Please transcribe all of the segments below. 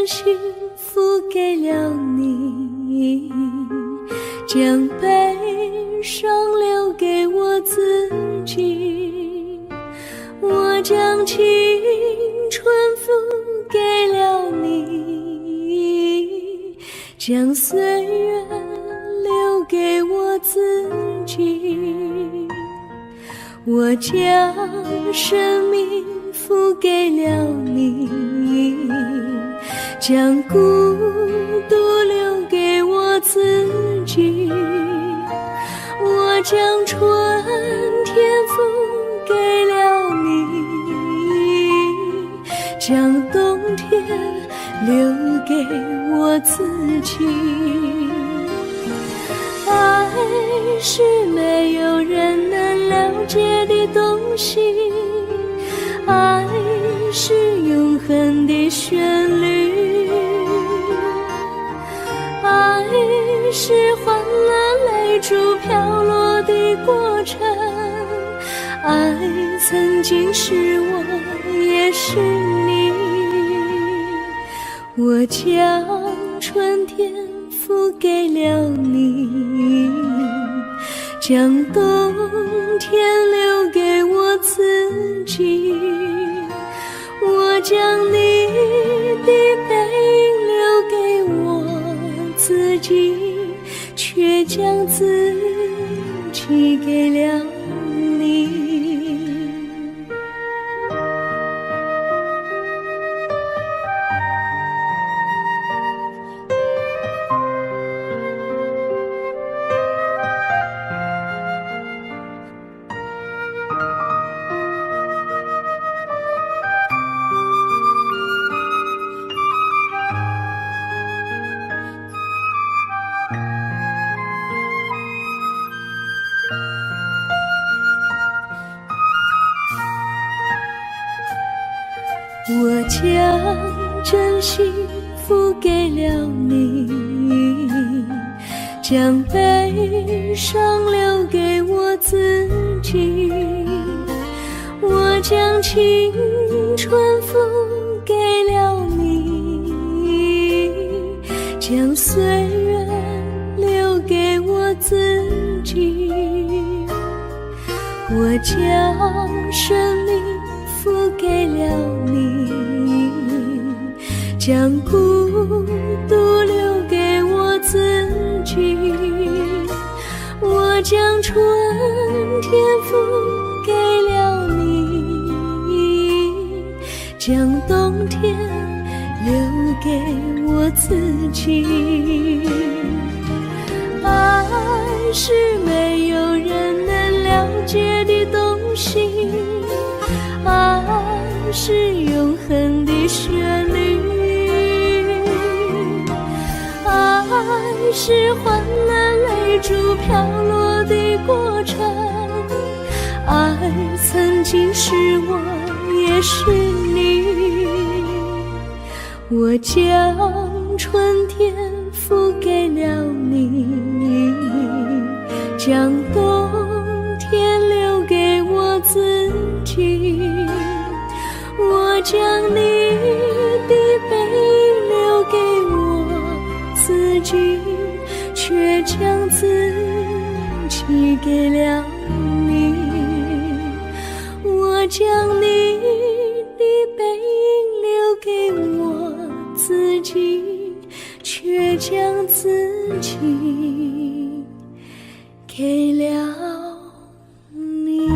真心付给了你，将悲伤留给我自己。我将青春付给了你，将岁月留给我自己。我将生命付给了你，将孤独留给我自己。我将春天付给了你，将冬天留给我自己。爱是没有人能了解的东西，爱是永恒的旋律，爱是换了泪珠飘落的过程，爱曾经是我也是你。我将春天付给了你，将冬天留给我自己。我将你的背影留给我自己，却将自己给了你。我将真心付给了你，将悲伤留给我自己。我将青春付给了你，将岁月留给我自己。我将生命付给了你，将孤独留给我自己。我将春天付给了你，将冬天留给我自己。爱是没有人能了解的东西，爱是永恒的旋律，爱是换了泪珠飘落的过程，爱曾经是我也是你。我将春天付给了你，将冬天留给我自己。我将你的背影留给我自己，却将自己给了你。我将你的背影留给我自己，却将自己给了你。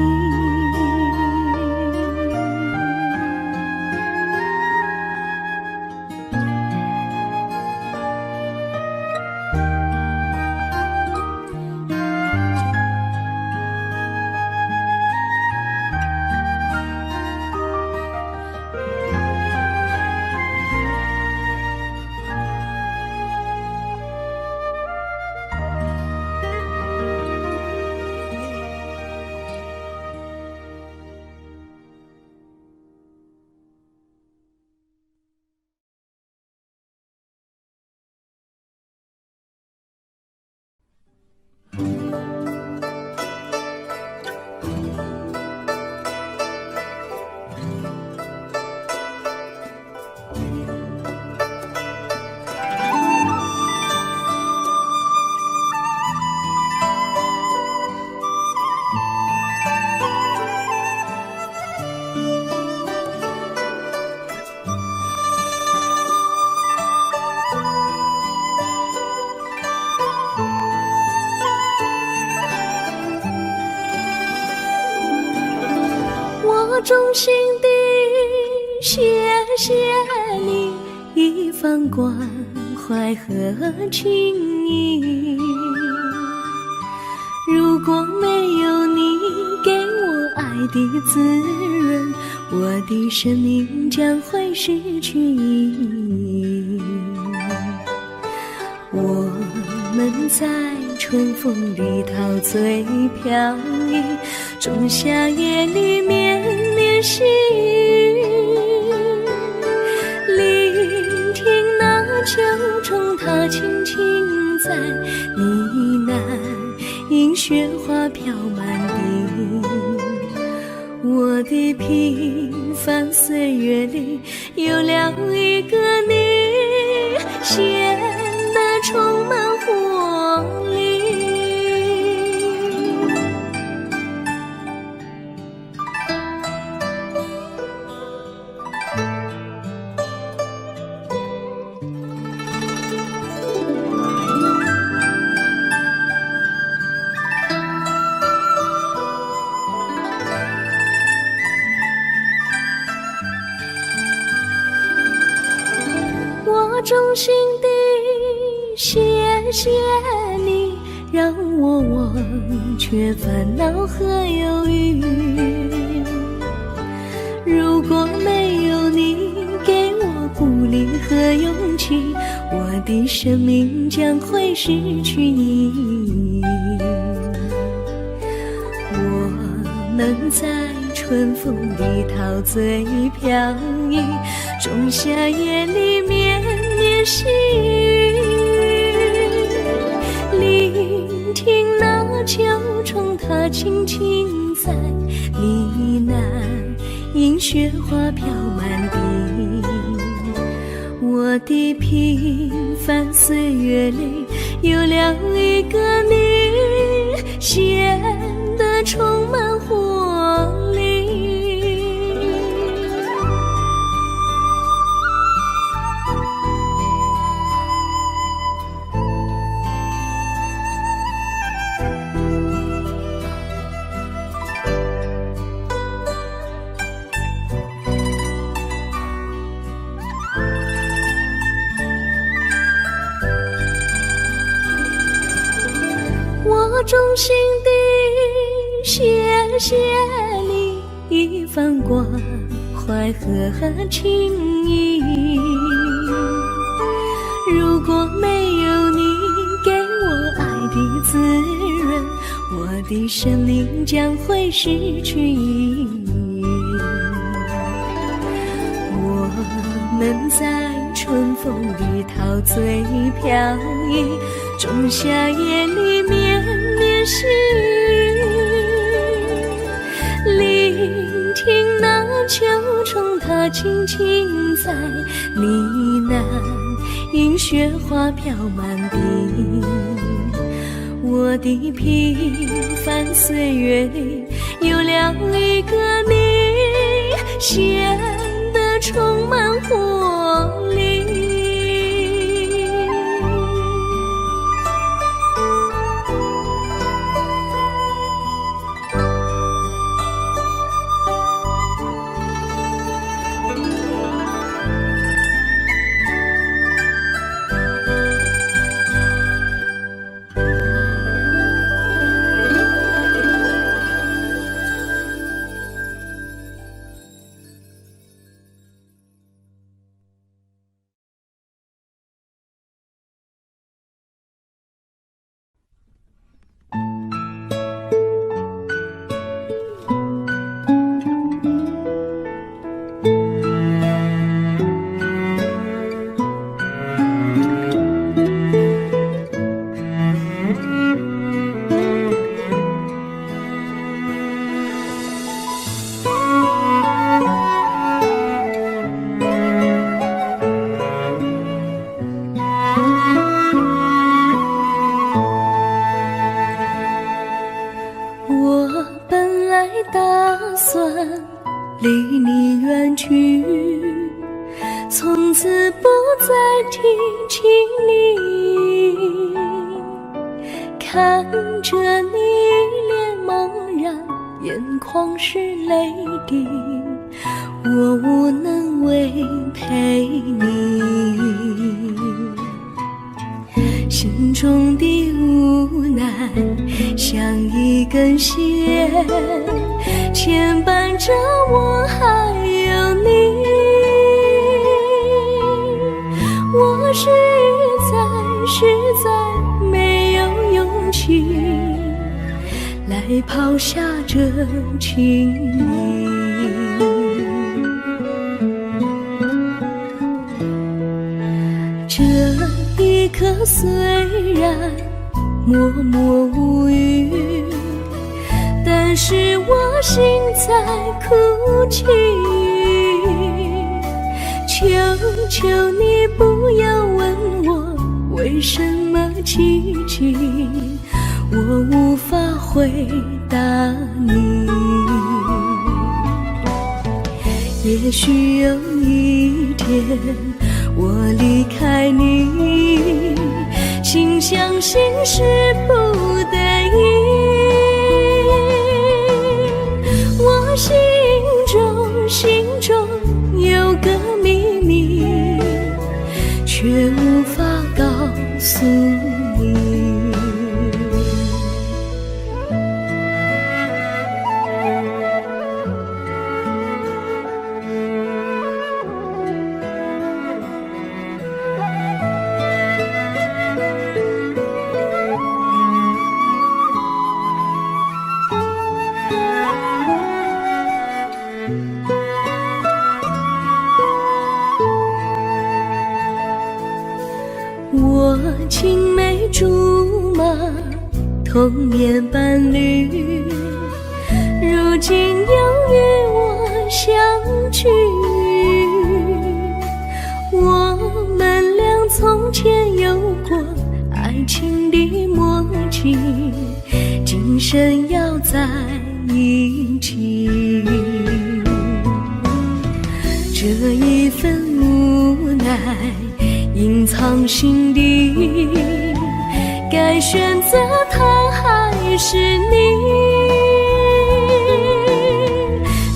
我衷心地谢谢你一番关怀和情谊，如果没有你给我爱的滋润，我的生命将会失去意义。我们在春风里陶醉飘逸，仲夏夜里绵绵细雨，聆听那秋虫它轻轻在呢喃，迎雪花飘满地。我的平凡岁月里有了一个你，显得充满活力。我衷心地谢谢你，让我忘却烦恼和忧郁。如果没有你给我鼓励和勇气，我的生命将会失去意义。我们在春风里陶醉飘逸，仲夏夜里绵绵细雨，聆听那秋虫它轻轻在呢喃，迎雪花飘满地。我的平凡岁月里有了一个你，显得充满活力。我衷心地谢谢你一番关怀和情谊，如果没有你给我爱的滋润，我的生命将会失去意义。我们在春风里陶醉飘逸，仲夏夜里绵绵细雨，聆听那秋虫它轻轻在呢喃，迎雪花飘满地。我的平凡岁月里有了一个你，显得充满活力。离你远去，从此不再提起你。看着你脸茫然眼眶是泪滴，我无能为陪你。心中的无奈像一根线，牵绊着我还有你。我实在没有勇气来抛下这情谊。这一刻虽然默默无语，但是我心在哭泣。求求你不要问我为什么寂静，我无法回答你。也许有一天我离开你，心相信是不得已。我心中有个秘密，却无法告诉你。我青梅竹马，童年伴侣，如今又与我相聚。我们俩从前有过爱情的默契，今生要在一起。这一份无奈隐藏心底，该选择他还是你？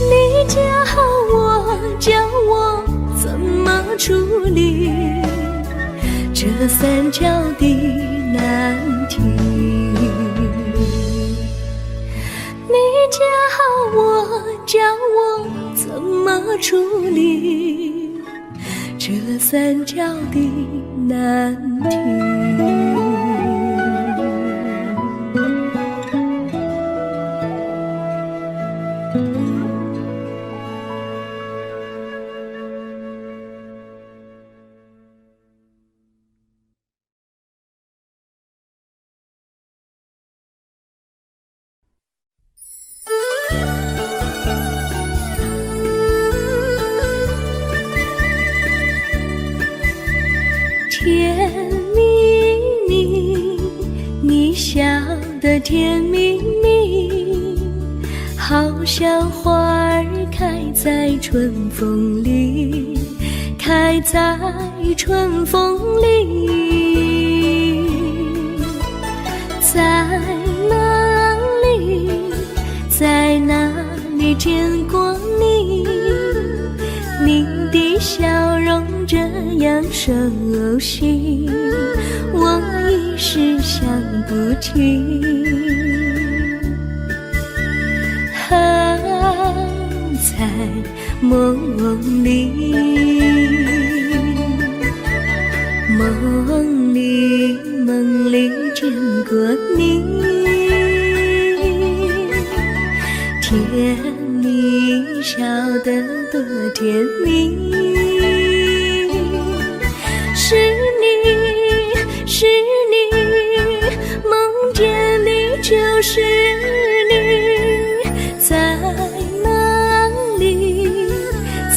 你教我怎么处理这三角的难题？你教我怎么处理这三角的难题？甜蜜蜜，你笑得甜蜜蜜，好像花儿开在春风里，开在春风里。在哪里，在哪里见过你？你的笑容这样熟悉，我一时想不起。在梦里，梦里见过你，甜蜜笑得多甜蜜。是你，梦见你就是你。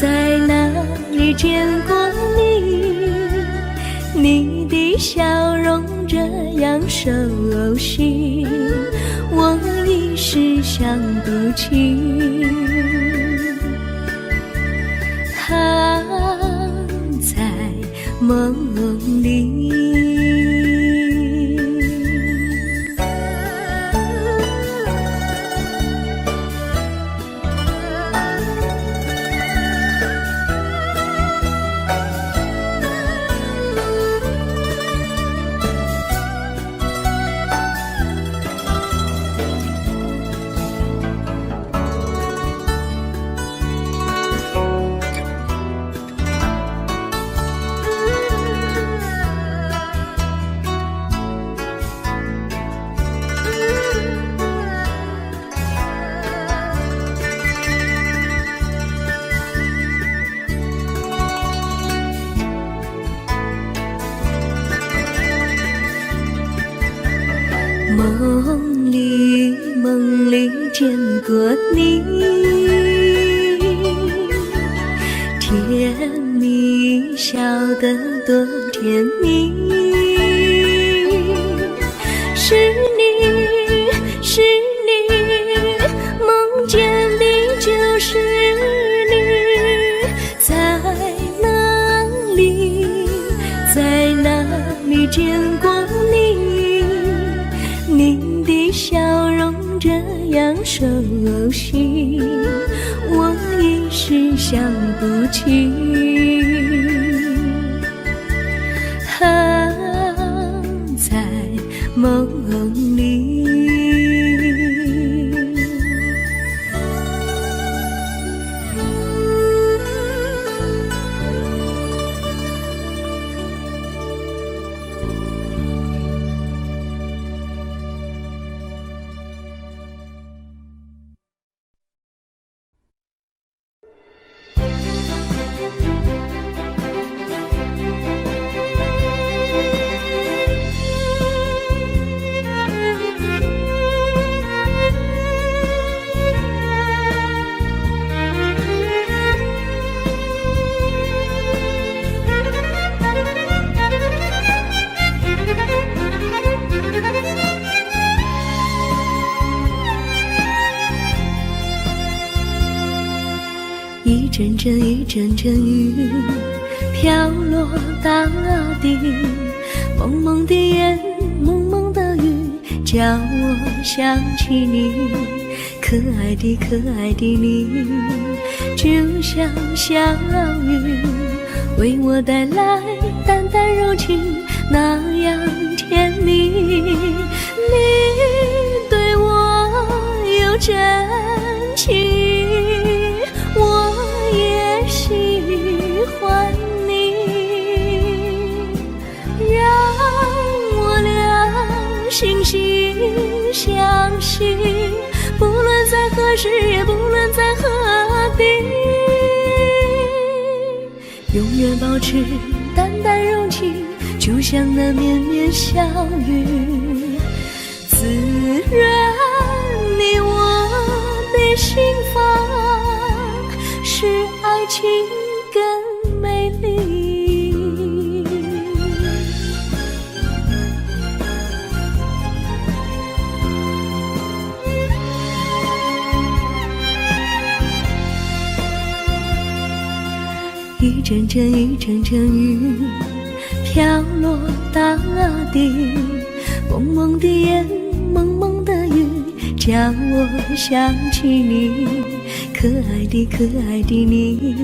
在哪里见过你？你的笑容这样熟悉，我一时想不起。在梦里。梦里见过你，甜蜜笑得多甜蜜，是你，是你，梦见的就是你，在哪里，在哪里见过你？你的笑容这样熟悉，我一时想不起。在梦里。一阵阵一阵阵雨飘落大地，蒙蒙的眼，蒙蒙的雨，叫我想起你，可爱的可爱的你，就像小雨，为我带来淡淡柔情，那样甜蜜。你对我有真情，我也喜欢你，让我俩惺惺相惜，不论在何时，也不论在何地，永远保持淡淡柔情，就像那绵绵小雨，滋润你我的心房，使爱情更美丽。一阵阵一阵阵雨飘落大地，蒙蒙的眼，蒙蒙的雨，叫我想起你，可爱的可爱的你，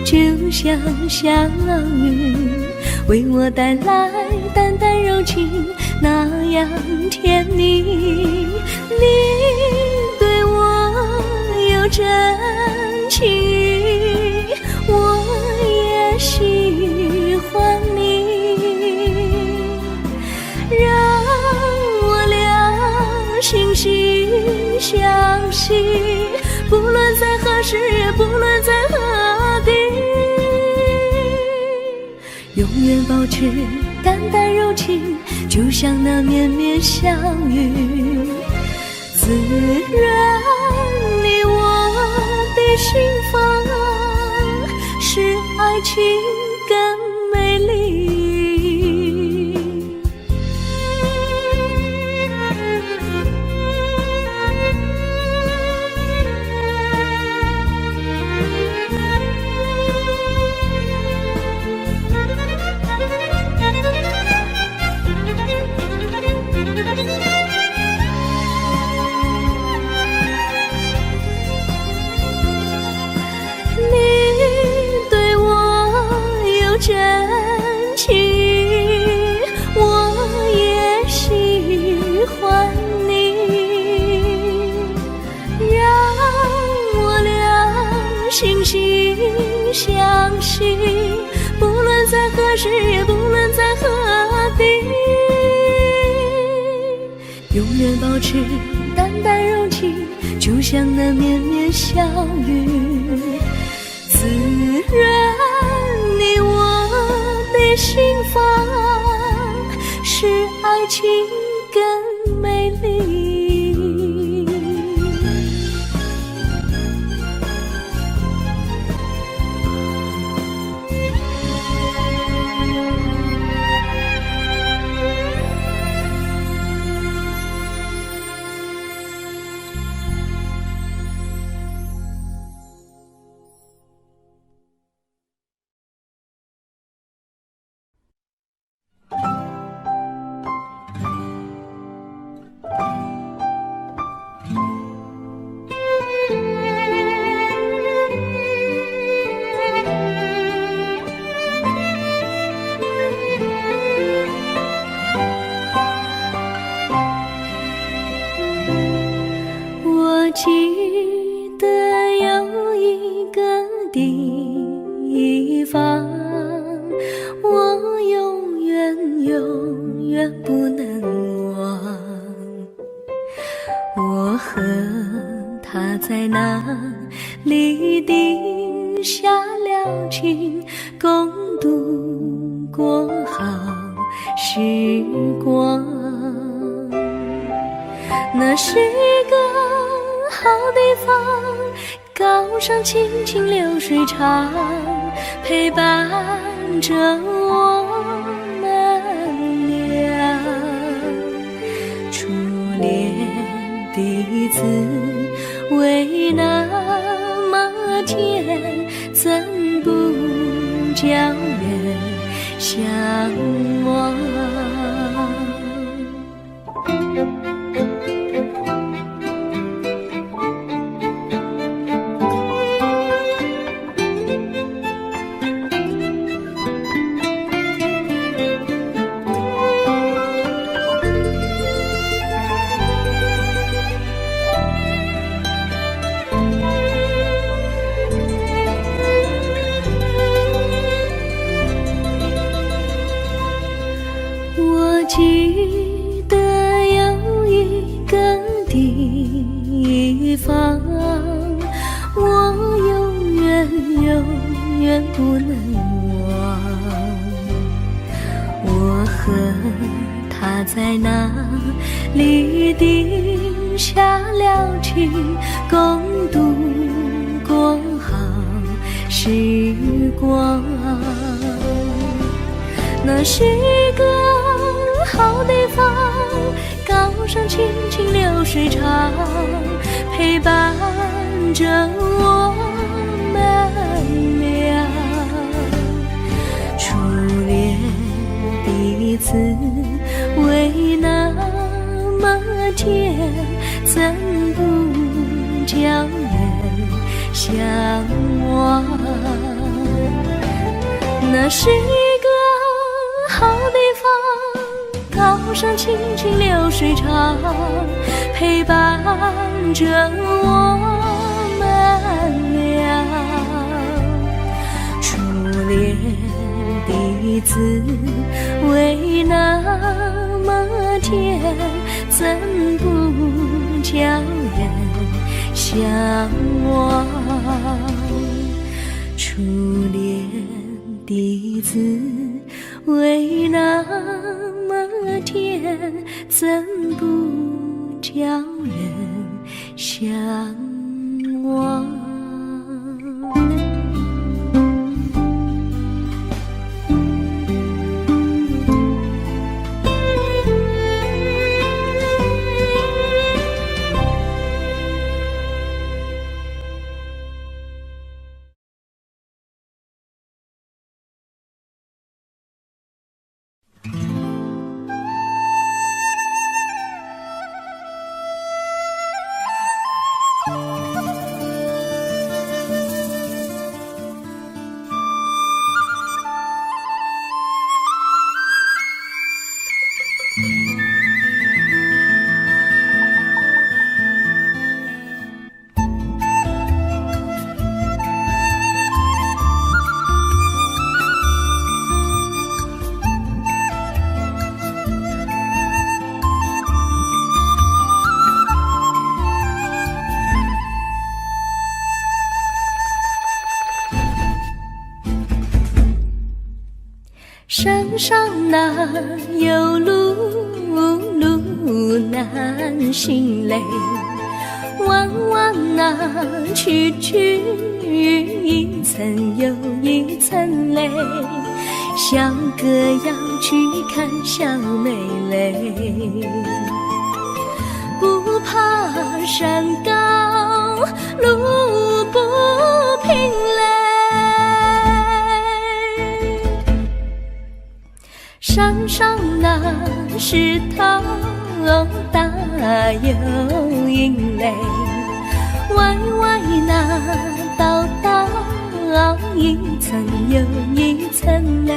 就像小雨，为我带来淡淡柔情，那样甜蜜。你对我有真情，我也喜欢你，让我俩惺惺相惜，不论在何时，也不论在何地，永远保持淡淡柔情，就像那绵绵小雨，滋润你我的心房，使爱情更美丽。真情，我也喜欢你，让我俩惺惺相惜，不论在何时，也不论在何地，永远保持淡淡柔情，就像那绵绵小雨，滋润你我的心房，使爱情更美。记得有一个地方，我永远不能忘。我和他在那里定下了情，共度过好时光。那是个好地方，高山青青流水长，陪伴着我们俩。初恋的滋味那么甜，怎不叫人向往？我记得有一个地方，我永远不能忘。我和他在那里定下了情，共度过好时光。那是个好地方，高山青青流水长，陪伴着我们俩。初恋的滋味那么甜，怎不叫人向往？那是个好地方，高山青青流水长，陪伴着我们俩。初恋的滋味那么甜，怎不叫人向往？初恋的滋味那么甜，怎不叫人向往？山上哪有路难行嘞，弯弯哪曲一层又一层嘞，小哥要去看小妹嘞，不怕山高路不平嘞，山上那石头大又硬嘞，歪歪那道一层又一层嘞，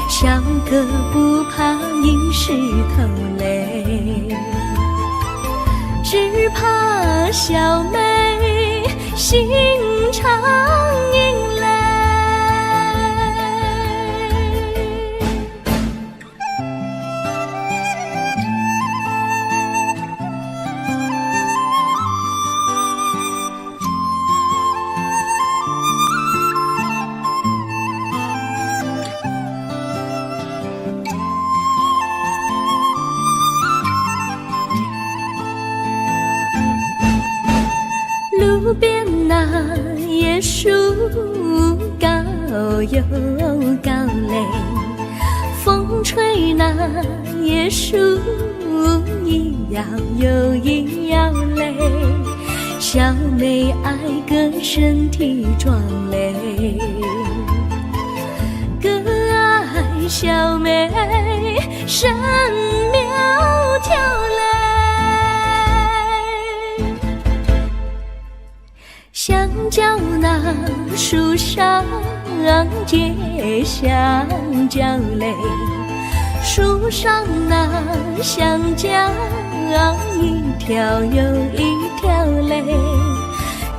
小哥不怕硬石头嘞，只怕小妹心常萦泪。路边那椰树高又高嘞，风吹那椰树一摇又一摇嘞，小妹爱个身体壮嘞，哥爱小妹身苗条嘞。香蕉那树上结香蕉嘞，树上那香蕉一条又一条嘞，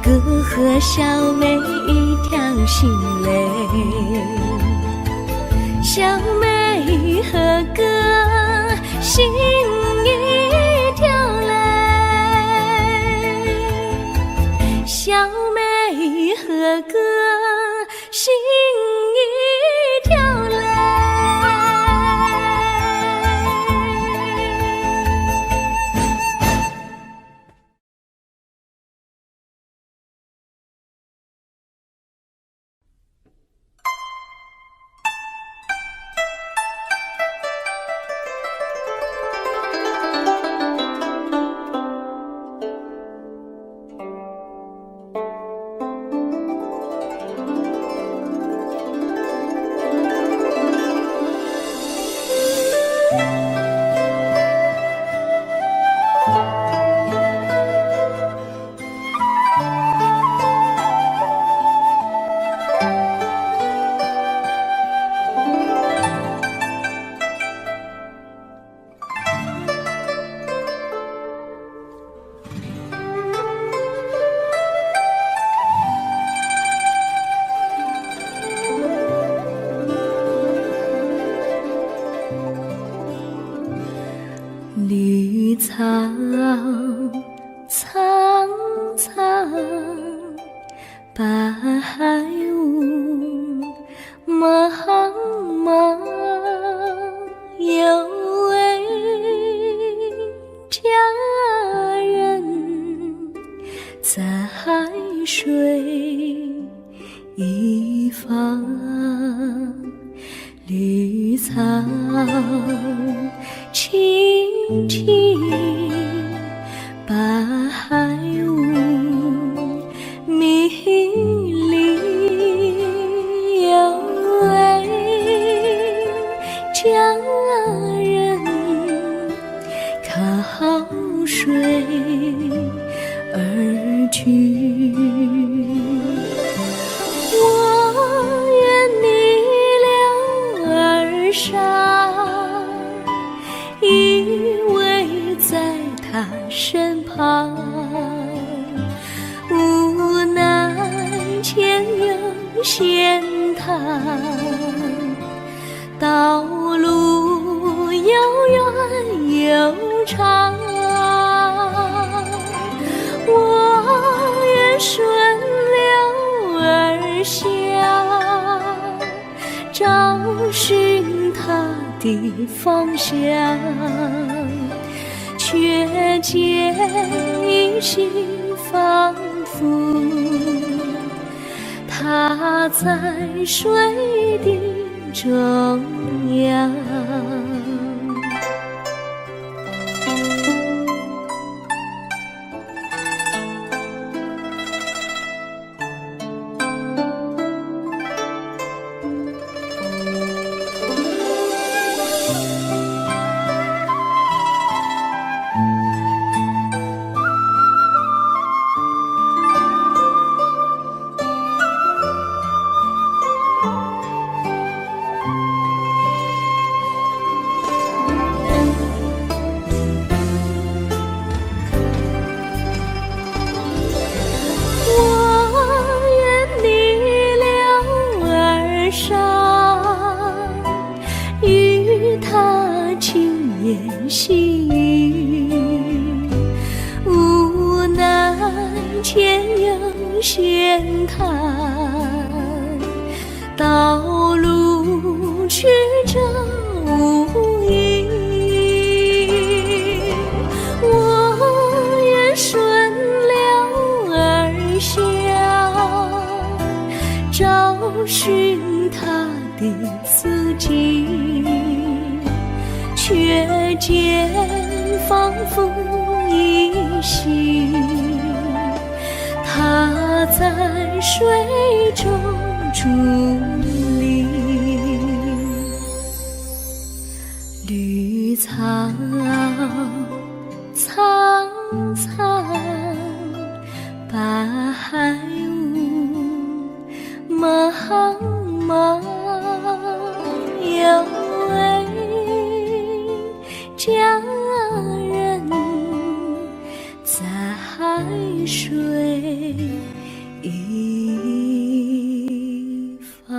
哥和小妹一条心嘞，小妹和哥心一条嘞，小妹和哥心一条嘞。绿草苍苍，白雾茫茫，有位佳人在水一方，绿草青青，白雾迷离，有位佳人靠水而去。我愿你了儿伤，依偎在他身旁，无奈前有险滩，道路又远又长，我愿顺流而下，找寻他的方向，却见一心仿佛他在水的中央。细雨，无奈天有险滩，道路曲折无依。我愿顺流而下，找寻他的足迹，却见仿佛依稀，他在水中伫立。绿草苍苍，白雾茫茫，有位佳人在海水一方。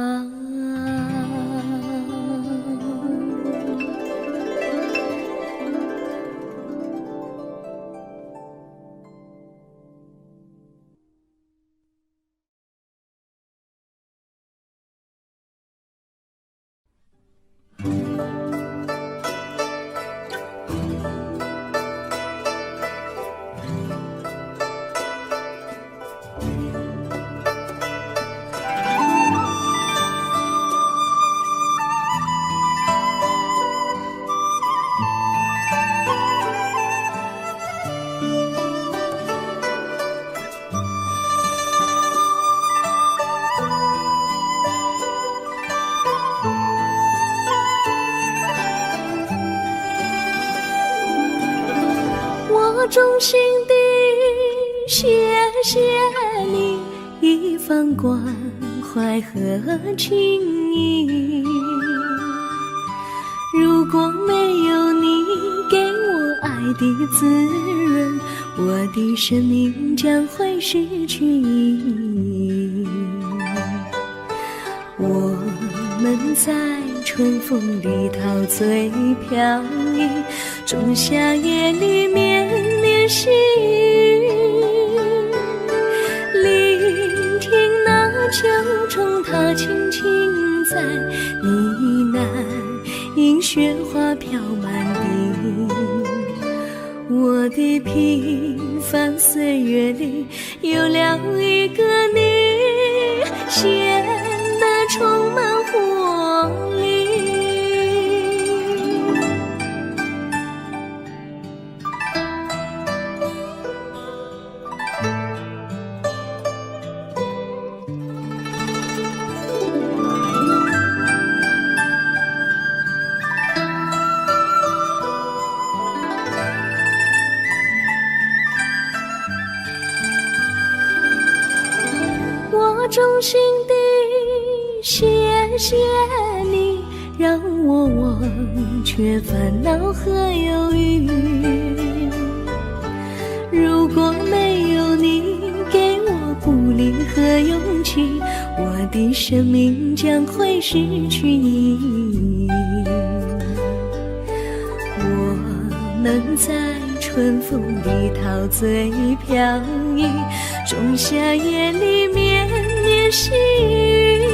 我衷心地谢谢你一番关怀和情谊，如果没有你给我爱的滋润，我的生命将会失去意义。我们在春风里陶醉飘逸，仲夏夜里绵绵细雨，聆听那秋虫它轻轻在呢喃，因雪花飘满地。我的平凡岁月里有了一个你，显得充满活力。我衷心地谢谢你，让我忘却烦恼和忧郁。如果没有你给我鼓励和勇气，我的生命将会失去意义。我能在春风里陶醉飘逸，仲夏夜里绵绵细雨，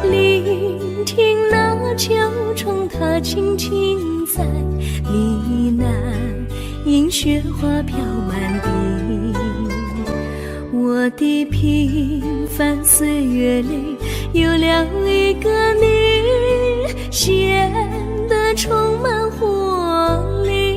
聆听那秋虫它轻轻在呢喃，因雪花飘满地。我的平凡岁月里有了一个你，显得充满活力。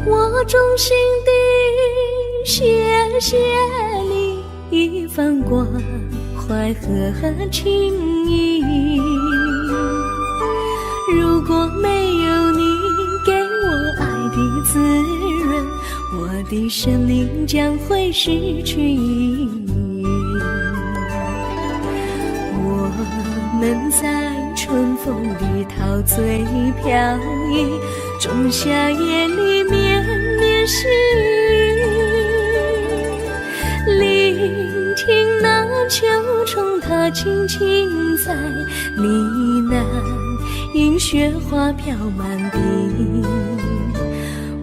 我衷心地谢谢你一番关怀和情谊，如果没有你给我爱的滋润，我的生命将会失去意义。我们在春风里陶醉飘逸，仲夏夜里绵绵细雨，聆听那秋虫它轻轻在呢喃，迎雪花飘满地。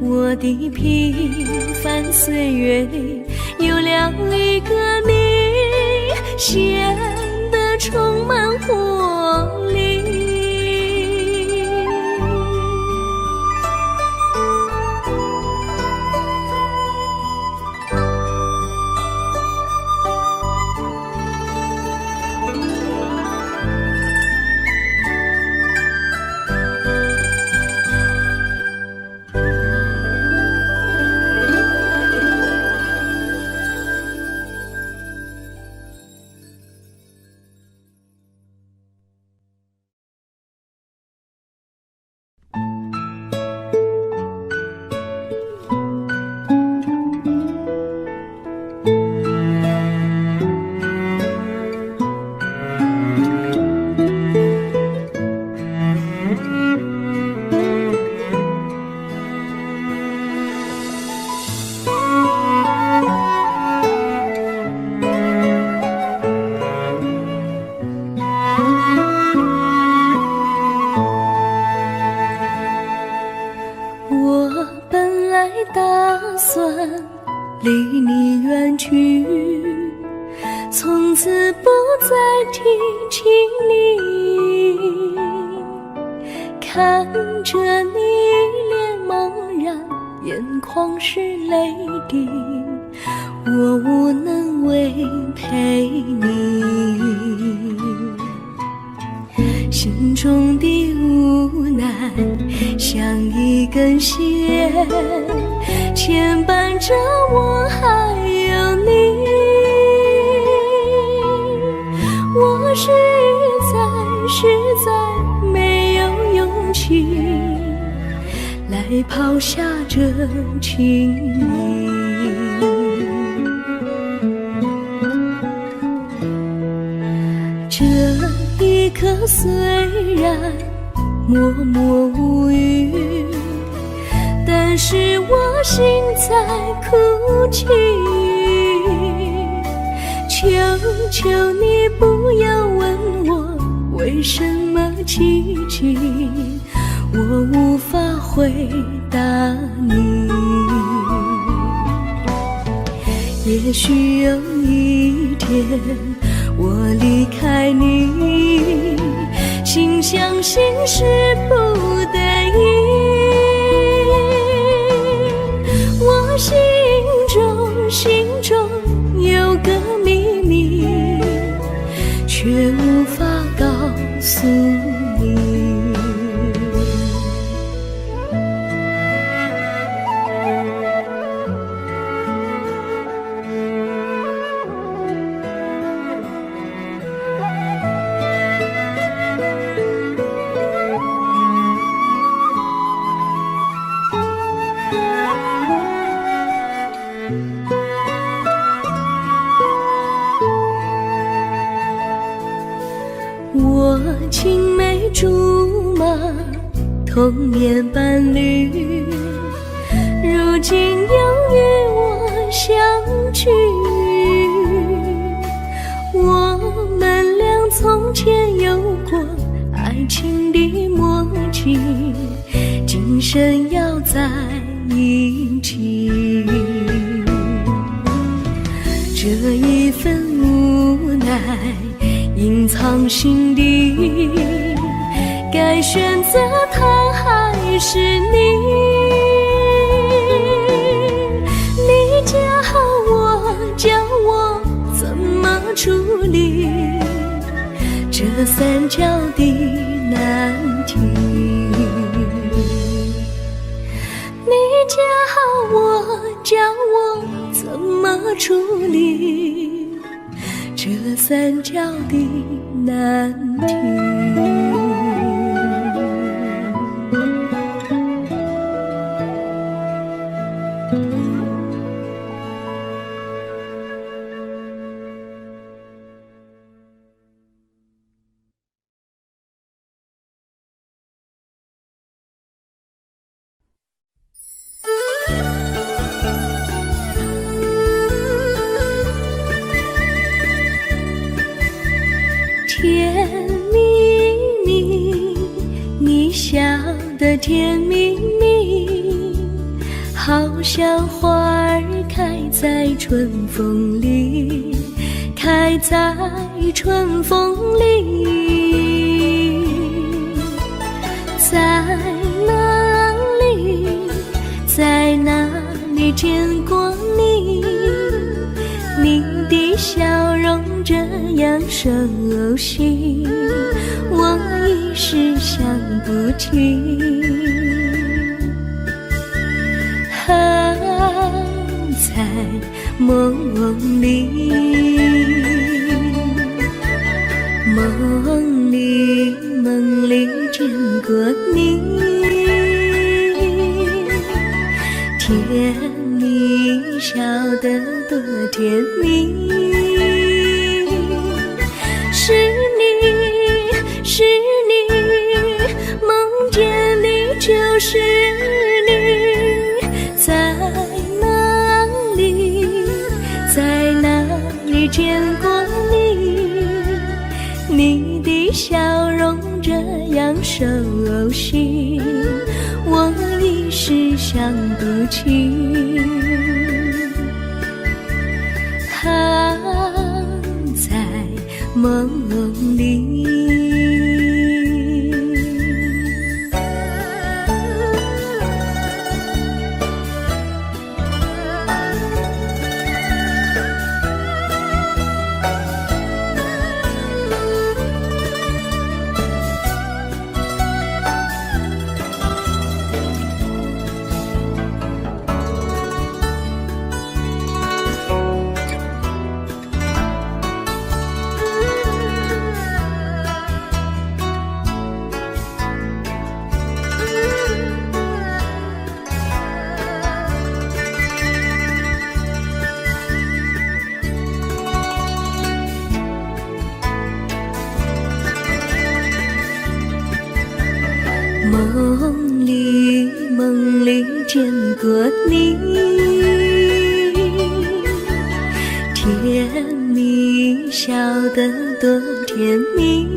我的平凡岁月里有了一个你，显得充满活力。离你远去，从此不再提起你。看着你一脸茫然，眼眶是泪滴，我无能为陪你。心中的无奈像一根线，牵绊着我还有你。我实在没有勇气来抛下这情谊。这一刻虽然默默无语，但是我心在哭泣。求求你不要问我为什么奇迹，我无法回答你。也许有一天我离开你，心相信是不得已。我心中有个秘密，却无法告诉你。我青梅竹马，童年伴侣，如今又与我相聚。我们俩从前有过爱情的默契，今生要在一起。这一份无奈隐藏心底，该选择他还是你？你教我怎么处理这三角的难题？你教我怎么处理这三角的难题？的甜蜜蜜，好像花儿开在春风里，开在春风里。在哪里，在哪里见过你？你的笑容这样熟悉，我一时想不起。在梦里，梦里见过你，甜蜜笑得多甜蜜。是你，是你，梦见你就是你。在哪里，在哪里见过你？你的笑容这样熟悉，我一时想不起。在梦里。梦里见过你，甜蜜笑得多甜蜜。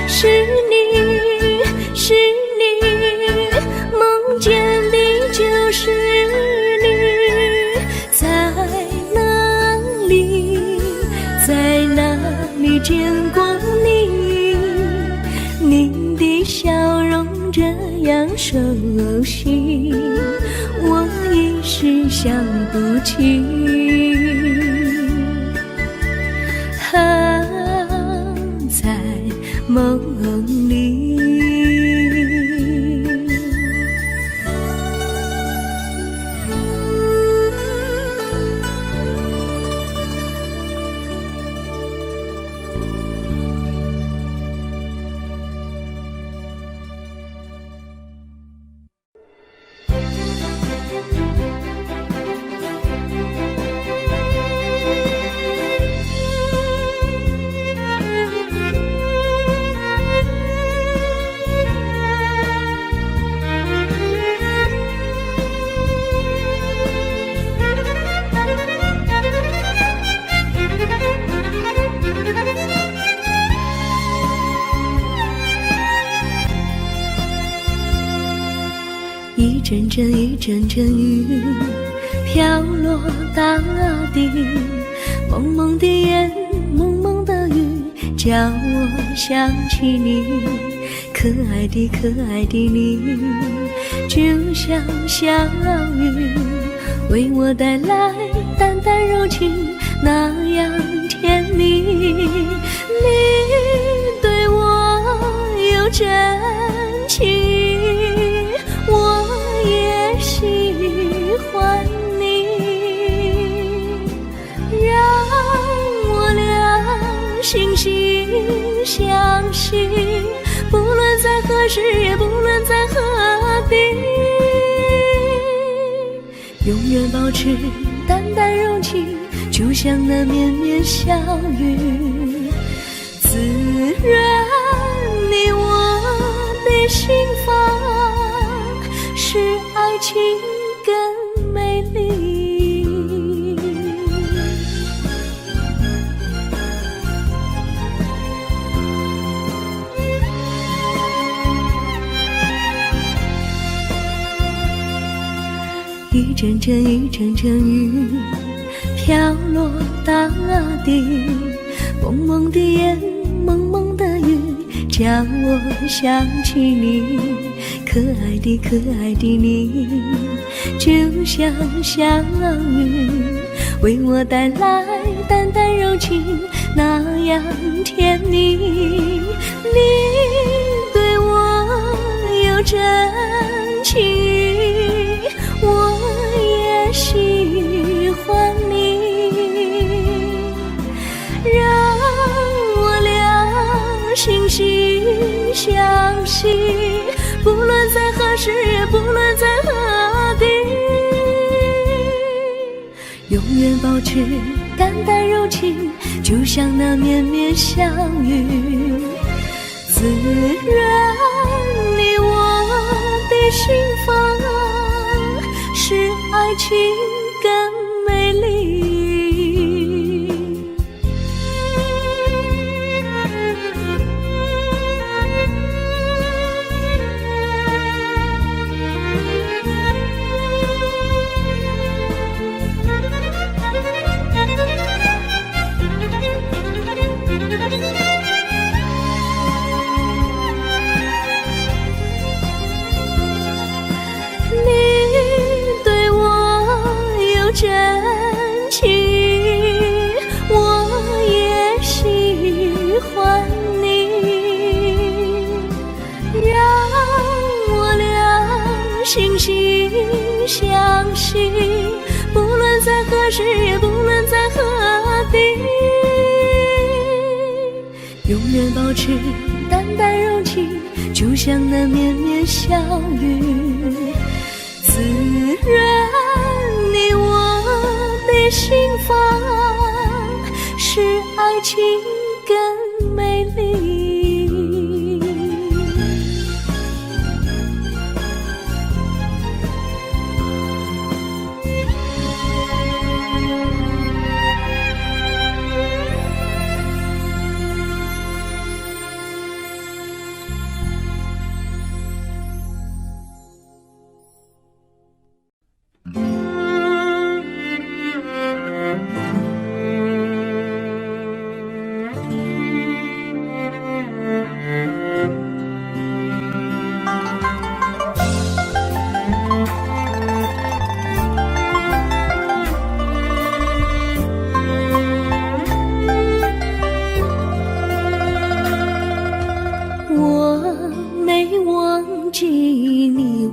是你，是你，梦见的就是你。在哪里，在哪里见过你？你的笑容这样熟悉，我一时想不起。在梦里。一阵阵一阵阵雨飘落大地，蒙蒙的烟，蒙蒙的雨，叫我想起你。可爱的可爱的你，就像小雨，为我带来淡淡柔情，那样甜蜜。你对我有真情，我也喜欢你，让我俩惺惺相惜，不论在何时，也不论在何地，永远保持淡淡柔情，就像那绵绵小雨，滋润你我的心房，使爱情更美丽。阵阵一阵阵雨飘落大地，蒙蒙的眼，蒙蒙的雨，叫我想起你，可爱的可爱的你，就像小雨，为我带来淡淡柔情，那样甜蜜。你对我有真情，我也喜欢你，让我俩心心相惜，不论在何时，也不论在何地，永远保持淡淡柔情，就像那绵绵小雨，滋润你我的心房，使爱情更美丽。真情，我也喜欢你，让我俩心心相惜，不论在何时，也不论在何地，永远保持淡淡柔情，就像那绵绵小雨，滋润你我的心房，使爱情更美丽。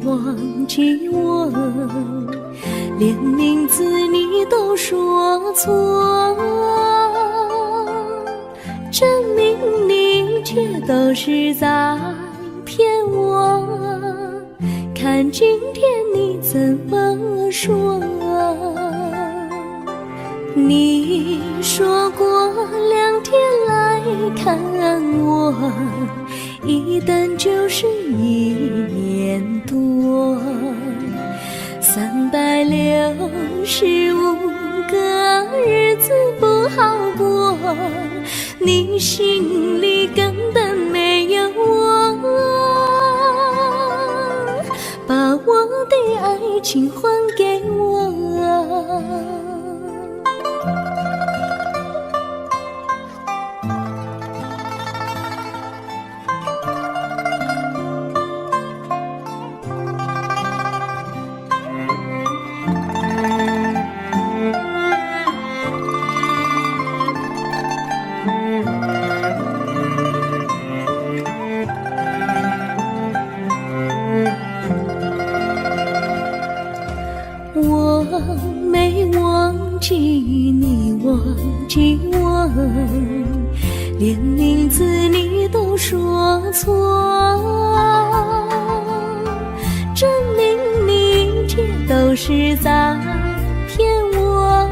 忘记我，连名字你都说错，证明你却都是在骗我。看今天你怎么说？你说过2天来看我，一等就是1年多，365个日子不好过，你心里根本没有我，把我的爱情还给我。我没忘记你，忘记我，连名字你都说错，证明你却都是在骗我。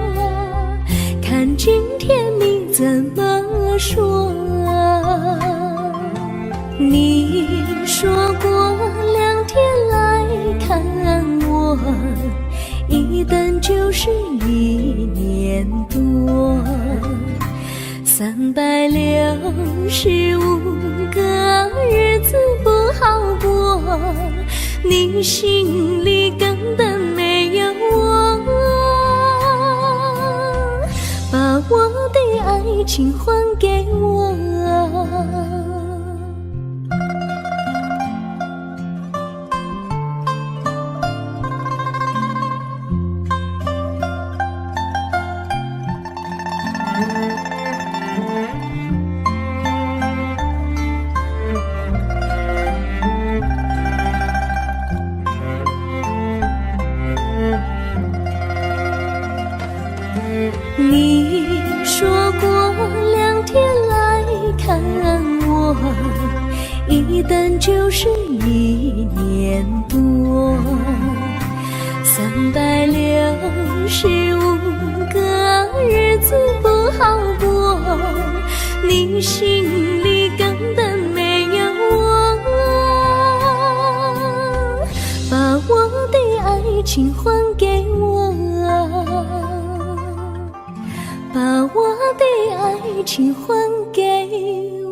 看今天你怎么说？你说过2天来看我，一等就是1年多，365个日子不好过，你心里根本没有我，我，把我的爱情还给我。你说过2天来看我，一等就是1年多，365个日子不好过，你心里根本没有我，把我的爱情还给我，把我的爱情还给我。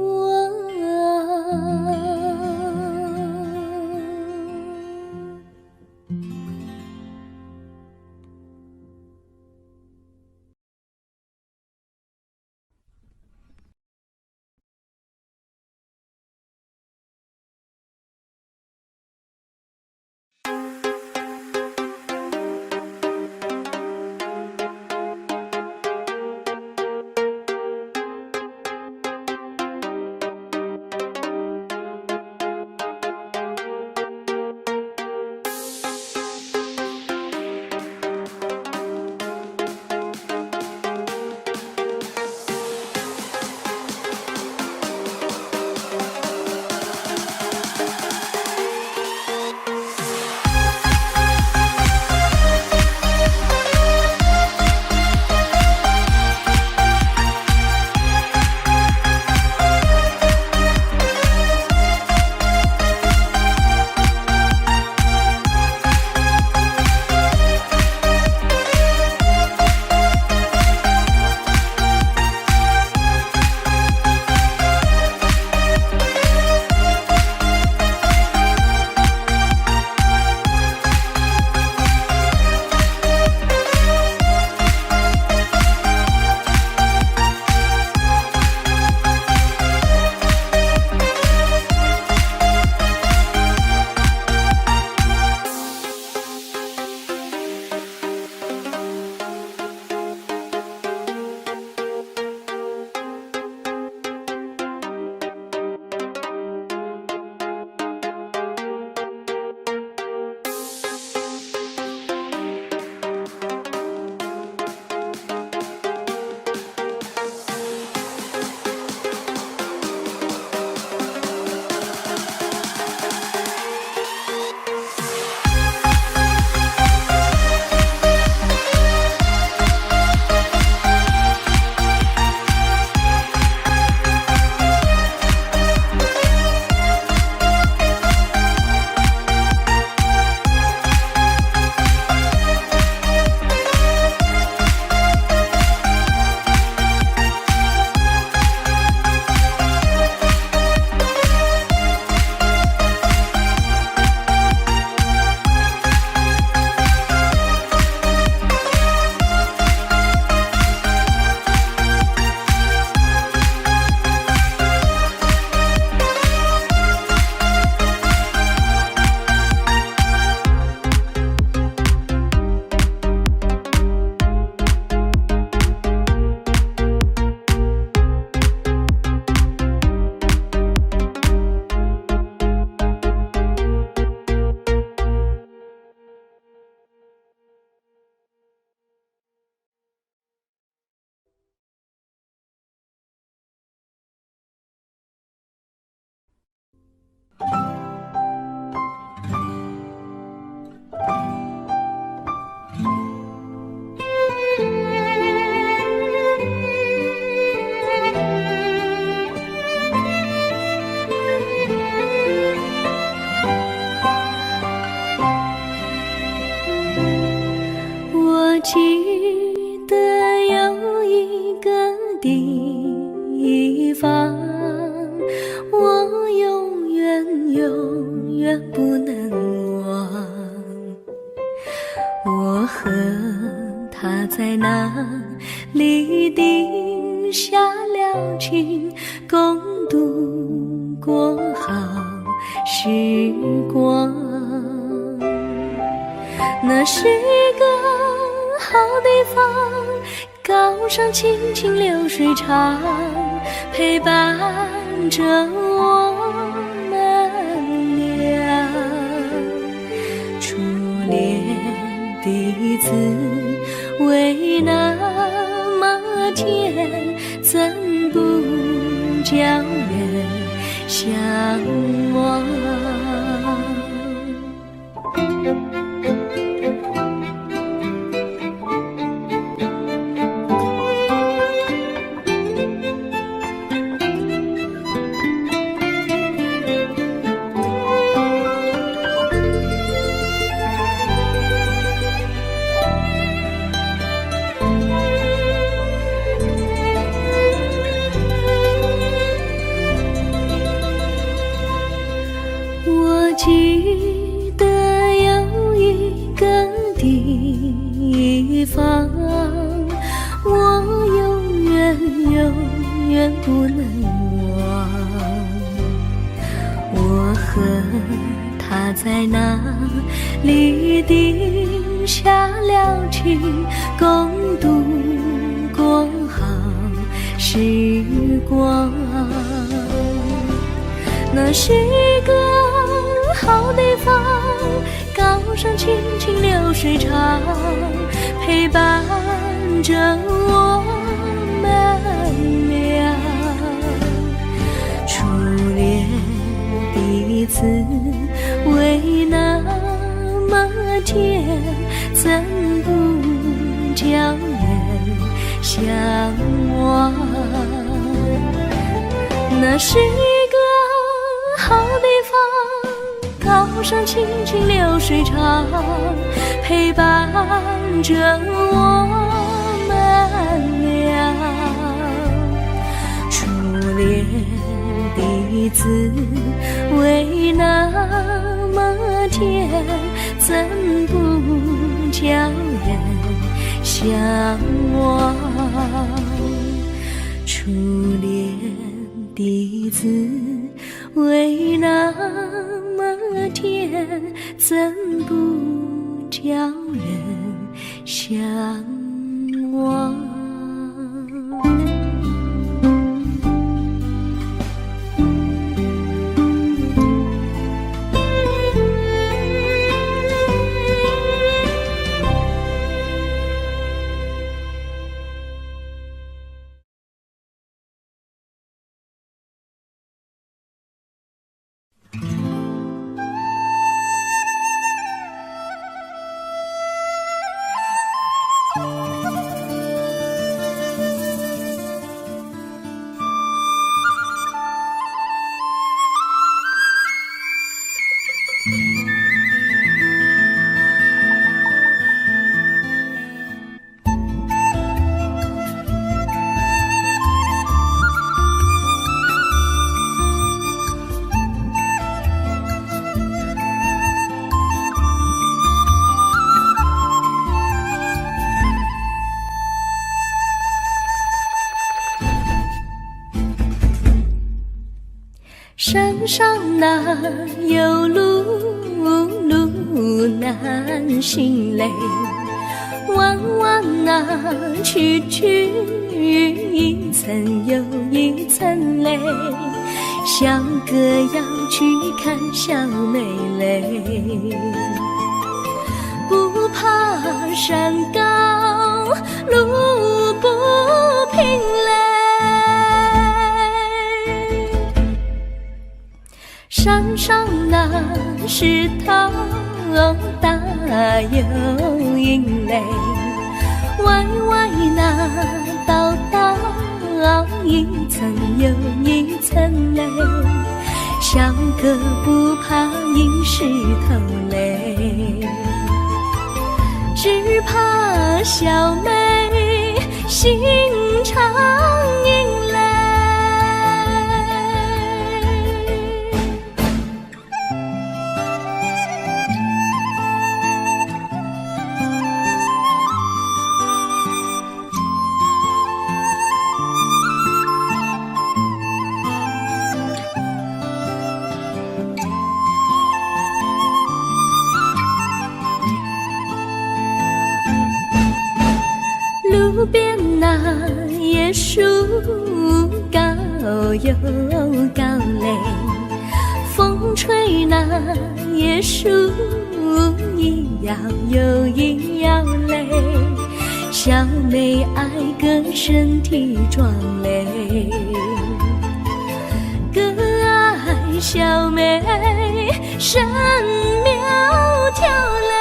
永远不能忘。我和情，共度过好时光。那是个好地方，高山青青流水长，陪伴着我们俩。初恋的滋味那么甜，怎不叫人向往？我记得有一个地方，我永远不能忘。我和他在那里定下了情，共度过好时光。那是个好地方，高山青青流水长，陪伴着我们俩。初恋的滋味那么甜，怎不叫人向往？那是个好地方，高山青青流水长，陪伴着我们俩。初恋的滋味那么甜，怎不叫人向往？初恋的滋味那么甜，怎不叫人向往？山上哪有路难行嘞，弯弯哪曲一层又一层嘞，小哥要去看小妹嘞，不怕山高路不平嘞，山上那石头大又硬嘞，歪歪那道一层又一层嘞，小哥不怕硬石头嘞，只怕小妹心肠硬嘞。椰树高又高嘞，风吹那椰树一摇又一摇嘞，小妹爱个身体壮嘞，个爱小妹身苗条嘞，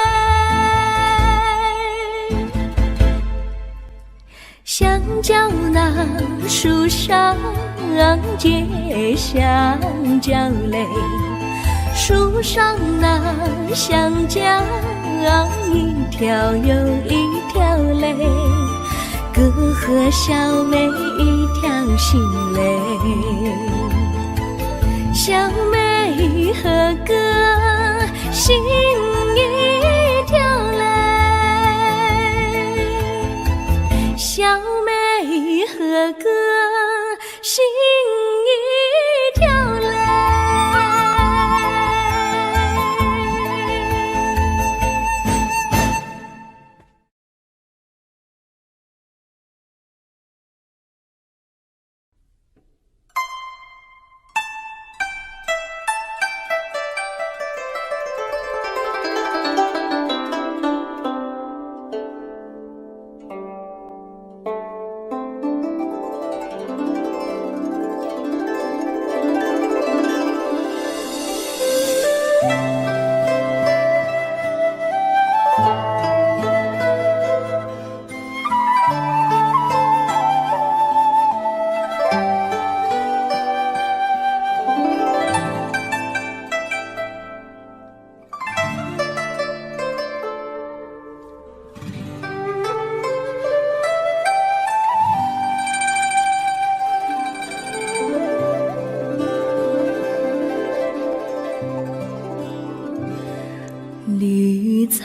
香蕉那树上结香蕉嘞，树上那香蕉一条又一条嘞，哥和小妹一条心嘞，小妹和哥心一条嘞，小妹和哥心一条嘞。绿草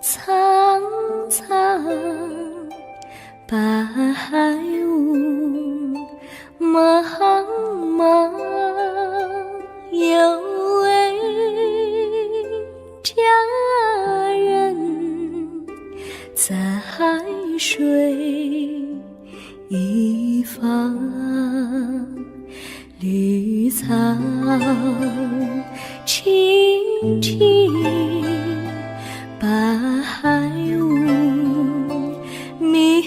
苍苍，白雾茫茫，有位佳人在水一方，绿草青青，白雾迷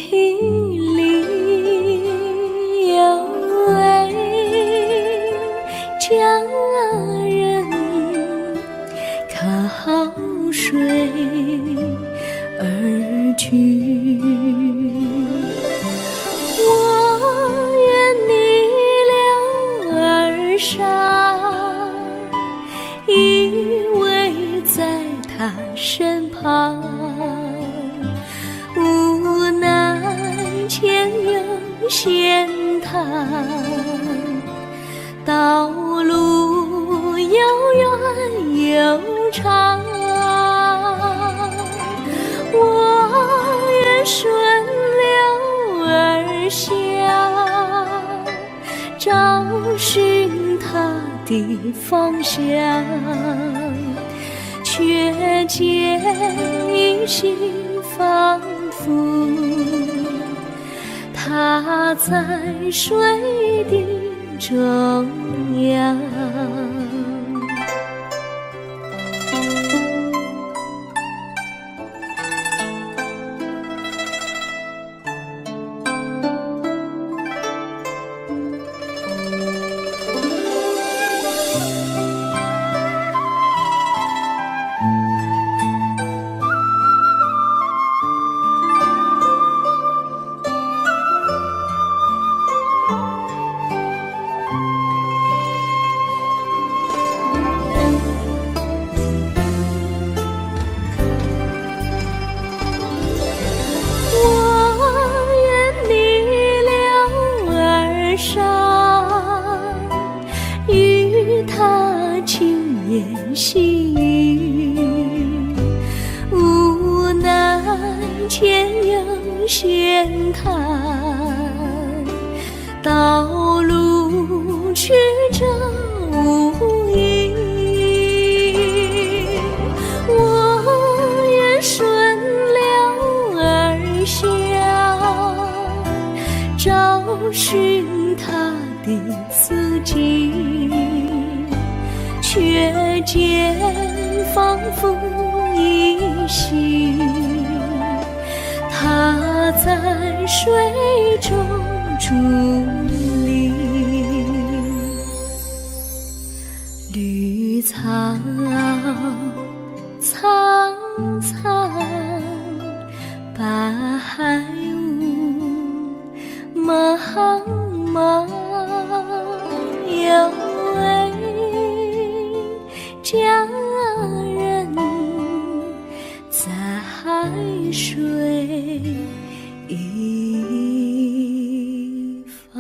离，有位佳人靠水而居，我愿你了儿伤，依偎在他身旁，无奈前有险滩，道路又远又长，我愿顺流而下，找寻他的方向，却见一心仿佛他在水的中央。与他轻言细语，无奈前有险滩，道路曲折无依，我愿顺流而下，找寻他的足迹，却见仿佛依稀，他在水中伫立。绿草苍苍，白雾茫茫，有位佳人在海水一方。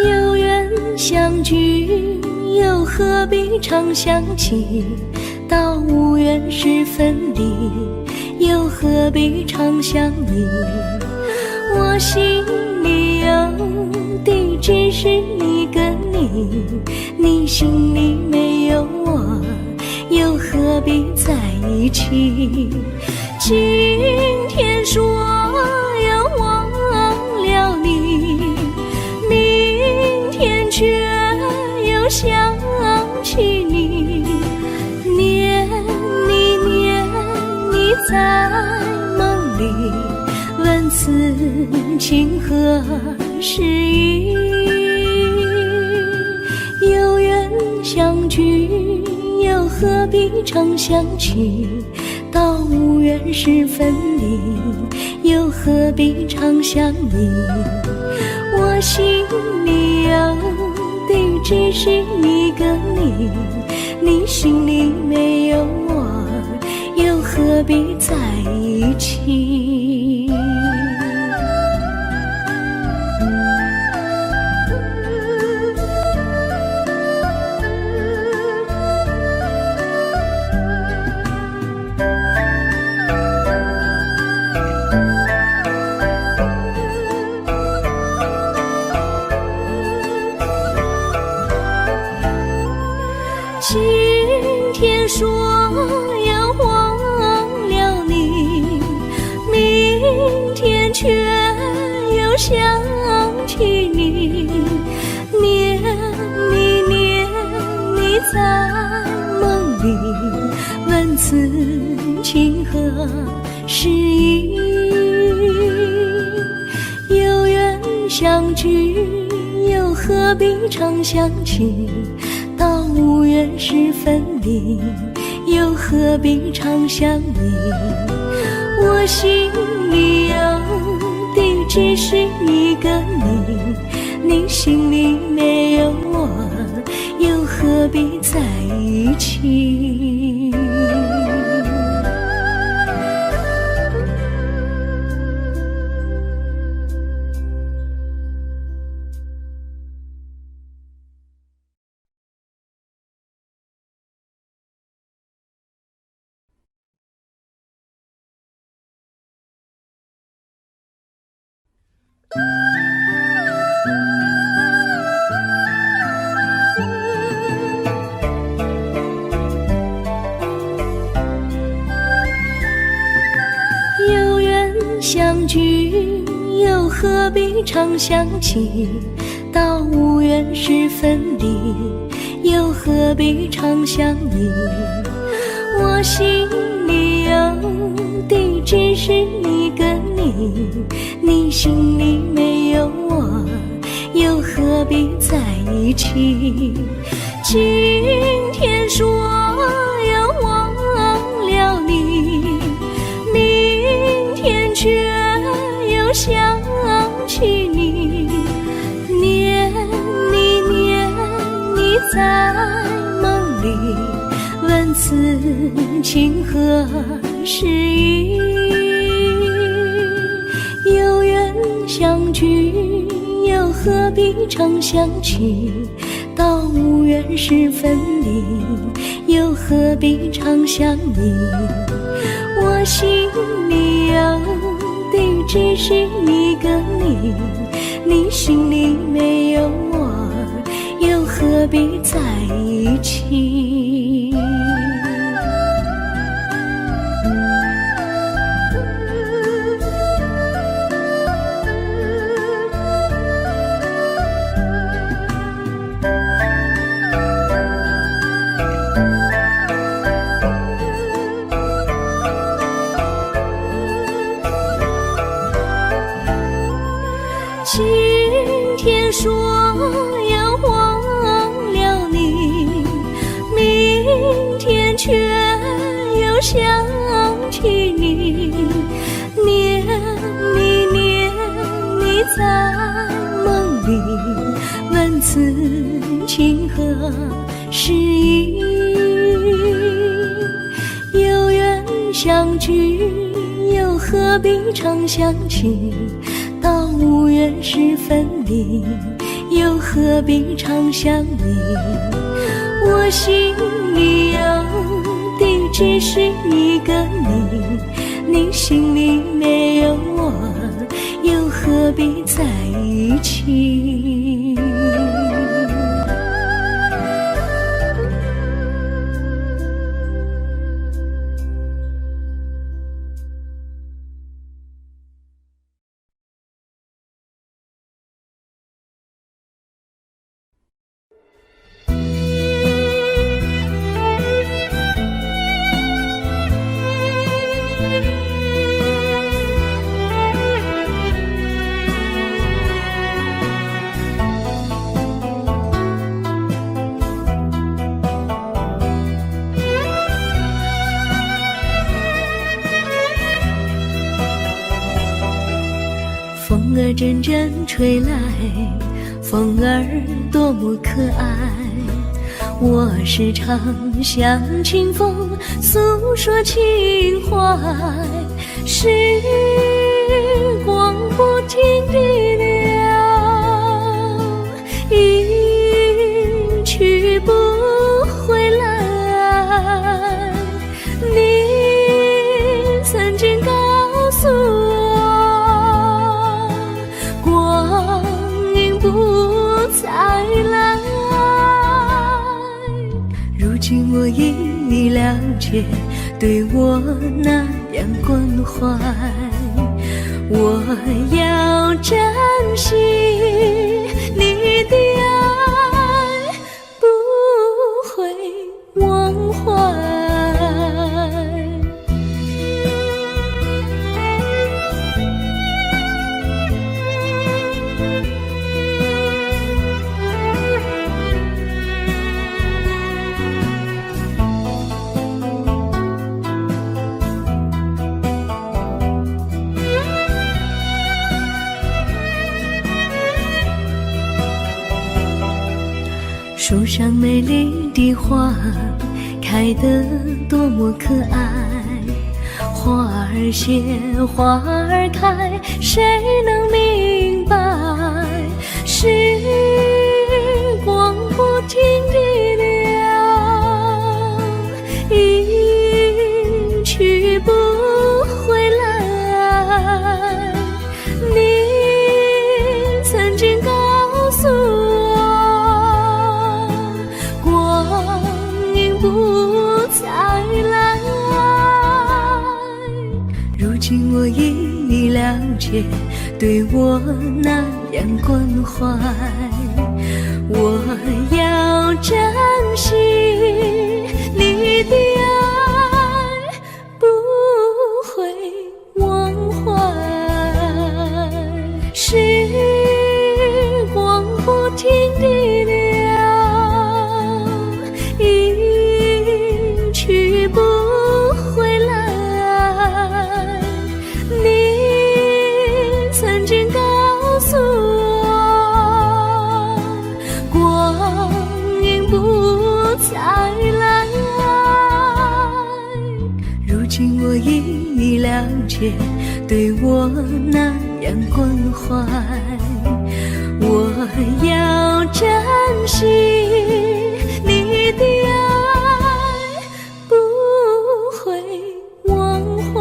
有缘相聚，又何必常想起，到无缘时分离，又何必常想你。我心里有的只是一个你，你心里没有我，又何必在一起。今天说要忘了你，明天却又想起你，念你念你在梦里，问此情何时已。有缘相聚，又何必常想起，到无缘时分离，又何必常想你。我心里有的只是一个你，你心里没有我，又何必在一起。今天说要忘了你，明天却又想起你，念你念你在梦里，问此情何时已。有缘相聚，又何必常想起，到无缘时分离，又何必常想你。我心里有的只是一个你，你心里没有我，又何必在一起。有缘相聚，又何必常想起，到无缘时分离，又何必常想你。我心里有的只是一个你，你心里没有我，又何必在一起。今天说要忘了你，明天却又想起你，念你念你在梦里，问此情何时已。有缘相聚，又何必常想起，到无缘时分离，又何必常想你？我心里有的只是一个你，你心里没有我，又何必在一起？今天说要忘了你，明天却又想起你，念你念你在梦里，问此情何时已？有缘相聚，又何必常想起？到无缘时分离，又何必常想你？我心里有的只是一个你，你心里没有我，又何必在一起？风儿阵阵吹来，风儿多么可爱。我时常向清风诉说情怀，时光不停地流，一去不回来。你曾经告诉我，光阴不再来。如今我已了解，对我那样关怀，我要珍惜你的爱，不会忘怀。树上美丽的花开得多么可爱，花儿谢花儿开，谁能明白？时光不停地流，一去不回来。你曾经告诉我，光阴不再来。如今我已了解，对我那样关怀，我要珍惜你的爱，不会忘怀。时光不停地流，一去不回来。你曾经告诉我，光阴不再来。如今我已了解，对我那样关怀，我我要珍惜你的爱，不会忘怀。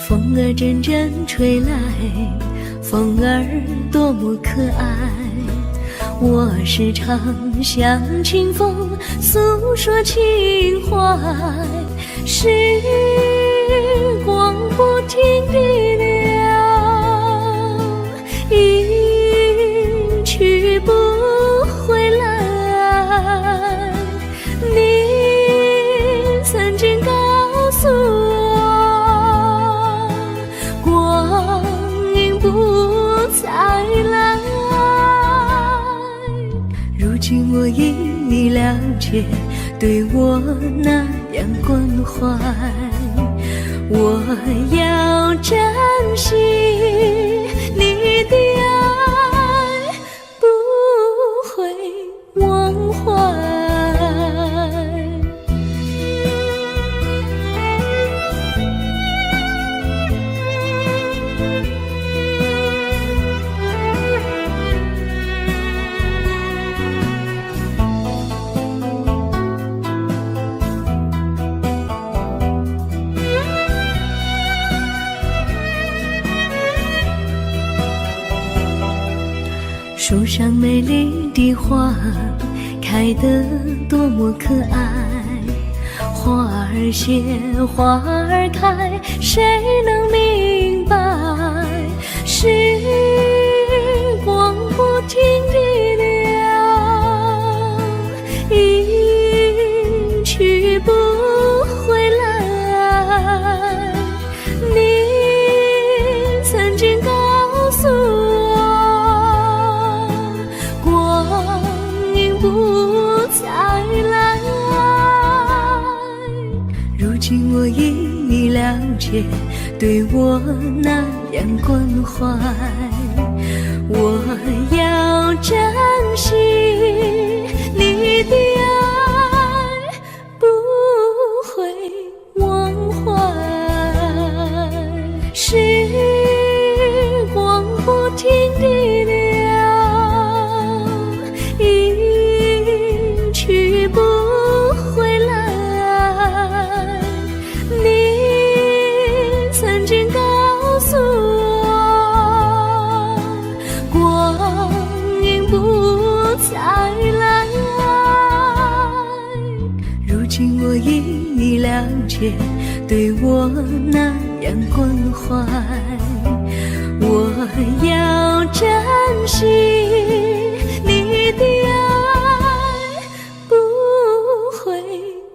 风儿阵阵吹来，风儿多么可爱。我时常向清风诉说情怀，时光不停地流，一去不回来。你曾经告诉我，光阴不再来。如今我已了解，对我那样关怀，我要珍惜你的爱，不会忘怀。树上美丽的花开得多么可爱，花儿谢，花儿开，谁能明白？时光不停地流，一去不回来。你曾经告诉我，不再来。如今我已了解，对我那样关怀，我要珍惜你的爱，不会忘怀。时光不停地流，去不回来。你曾经告诉我，光阴不再来。如今我已了解，对我那样关怀，我要珍惜你的爱，不会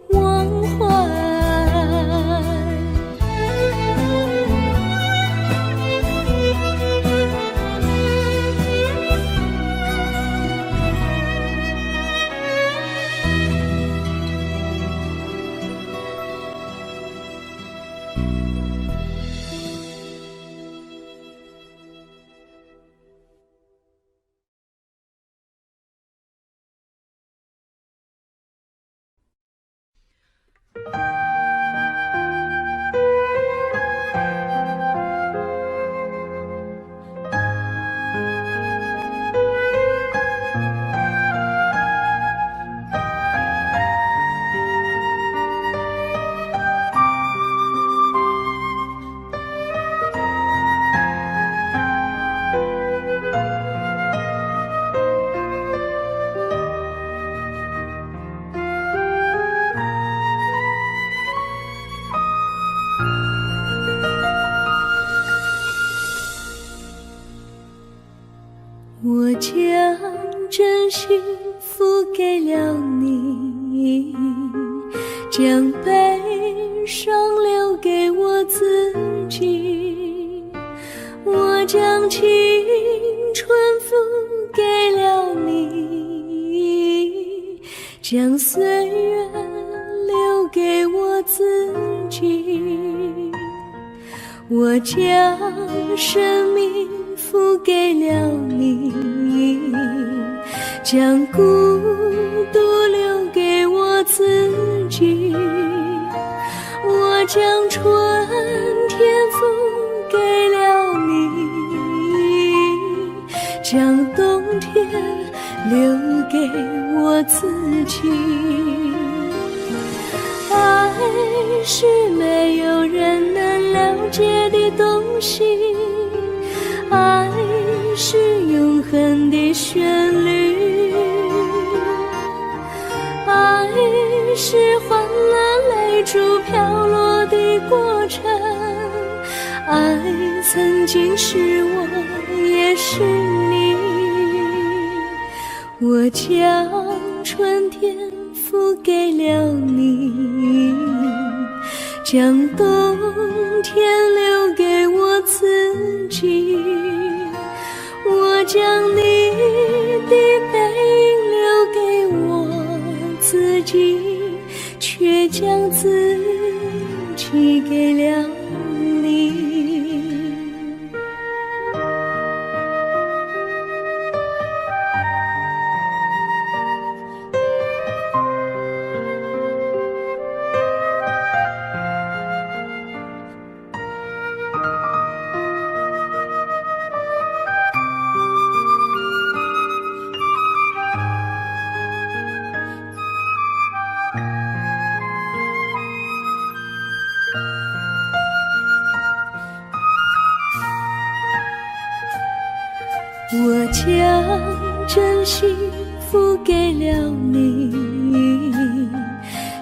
忘怀。真心付给了你，将悲伤留给我自己。我将青春付给了你，将岁月留给我自己。我将生命付给了你，将孤独留给我自己。我将春天付给了你，将冬天留给我自己。爱是没有人能了解的东西，爱是永恒的旋律，爱是换了泪珠飘落的过程，爱曾经是我也是你。我将春天付给了你，将冬天留给我自己。我将你的背影留给我自己，却将自己给了你。我将真心付给了你，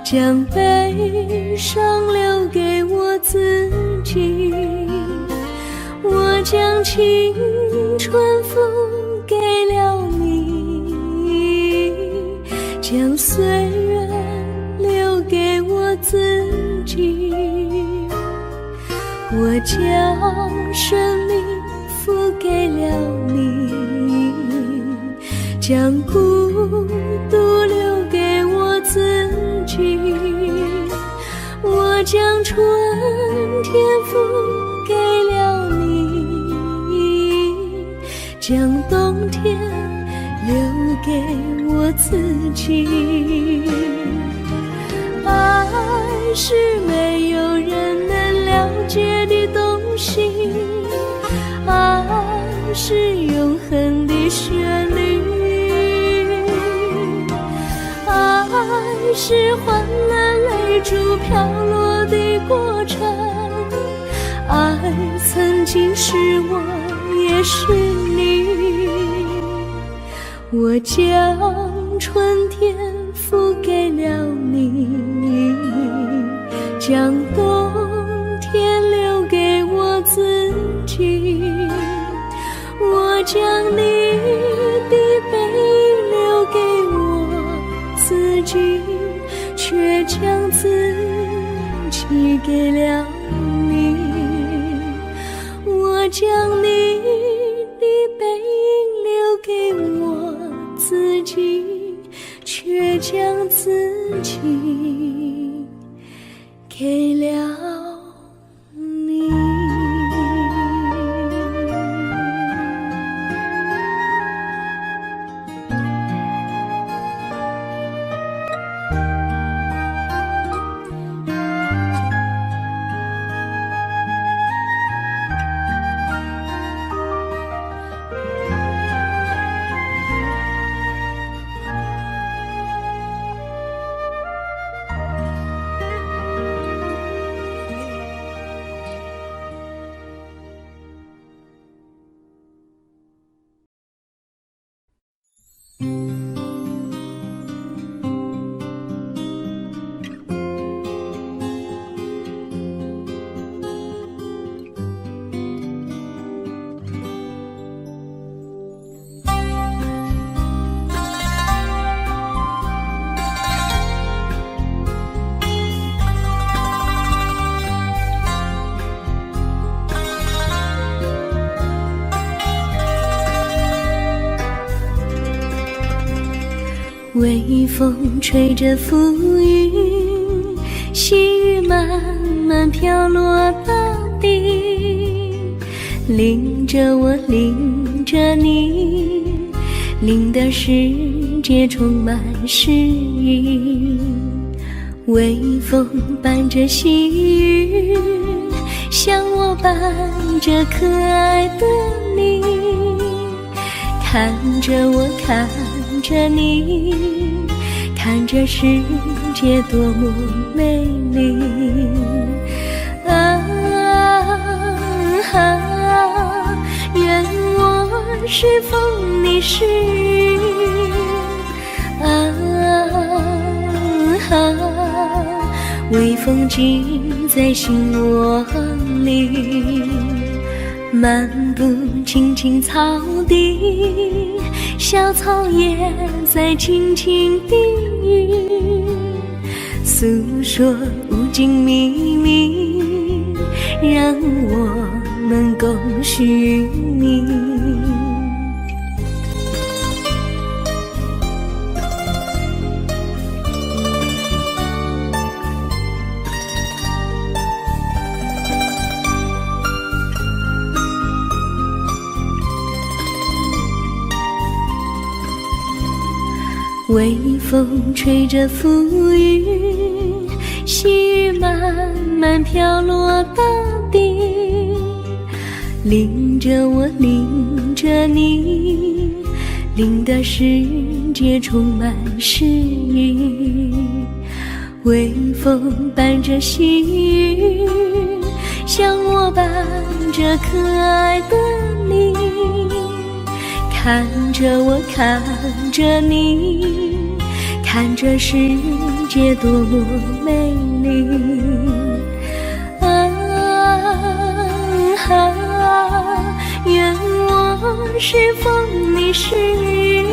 将悲伤留给我自己。我将青春付给了你，将岁月留给我自己。我将生命付给了你，将孤独留给我自己。我将春天付给了你，将冬天留给我自己。爱是没有人能了解的东西，爱是永恒的旋律，爱是换了泪珠飘落的过程，爱曾经是我也是你。我将春天付给了你，将冬天留给我自己。我将你的背影留给我自己，却将自己给了你。我将你的背影留给我自己，却将自己给了你。微风吹着浮云，细雨慢慢飘落大地，淋着我，淋着你，淋得世界充满诗意。微风伴着细雨，像我伴着可爱的你，看着我，看着你，看着世界多么美丽。愿我是风，你是雨。微风尽在心窝里，漫步青青草地，小草也在轻轻低语，诉说无尽秘密，让我们共许你。微风吹着浮云，细雨慢慢飘落大地，淋着我，淋着你，淋得世界充满诗意。微风伴着细雨，像我伴着可爱的你，看着我，看着你，看着世界多么美丽。愿我是风，你是雨。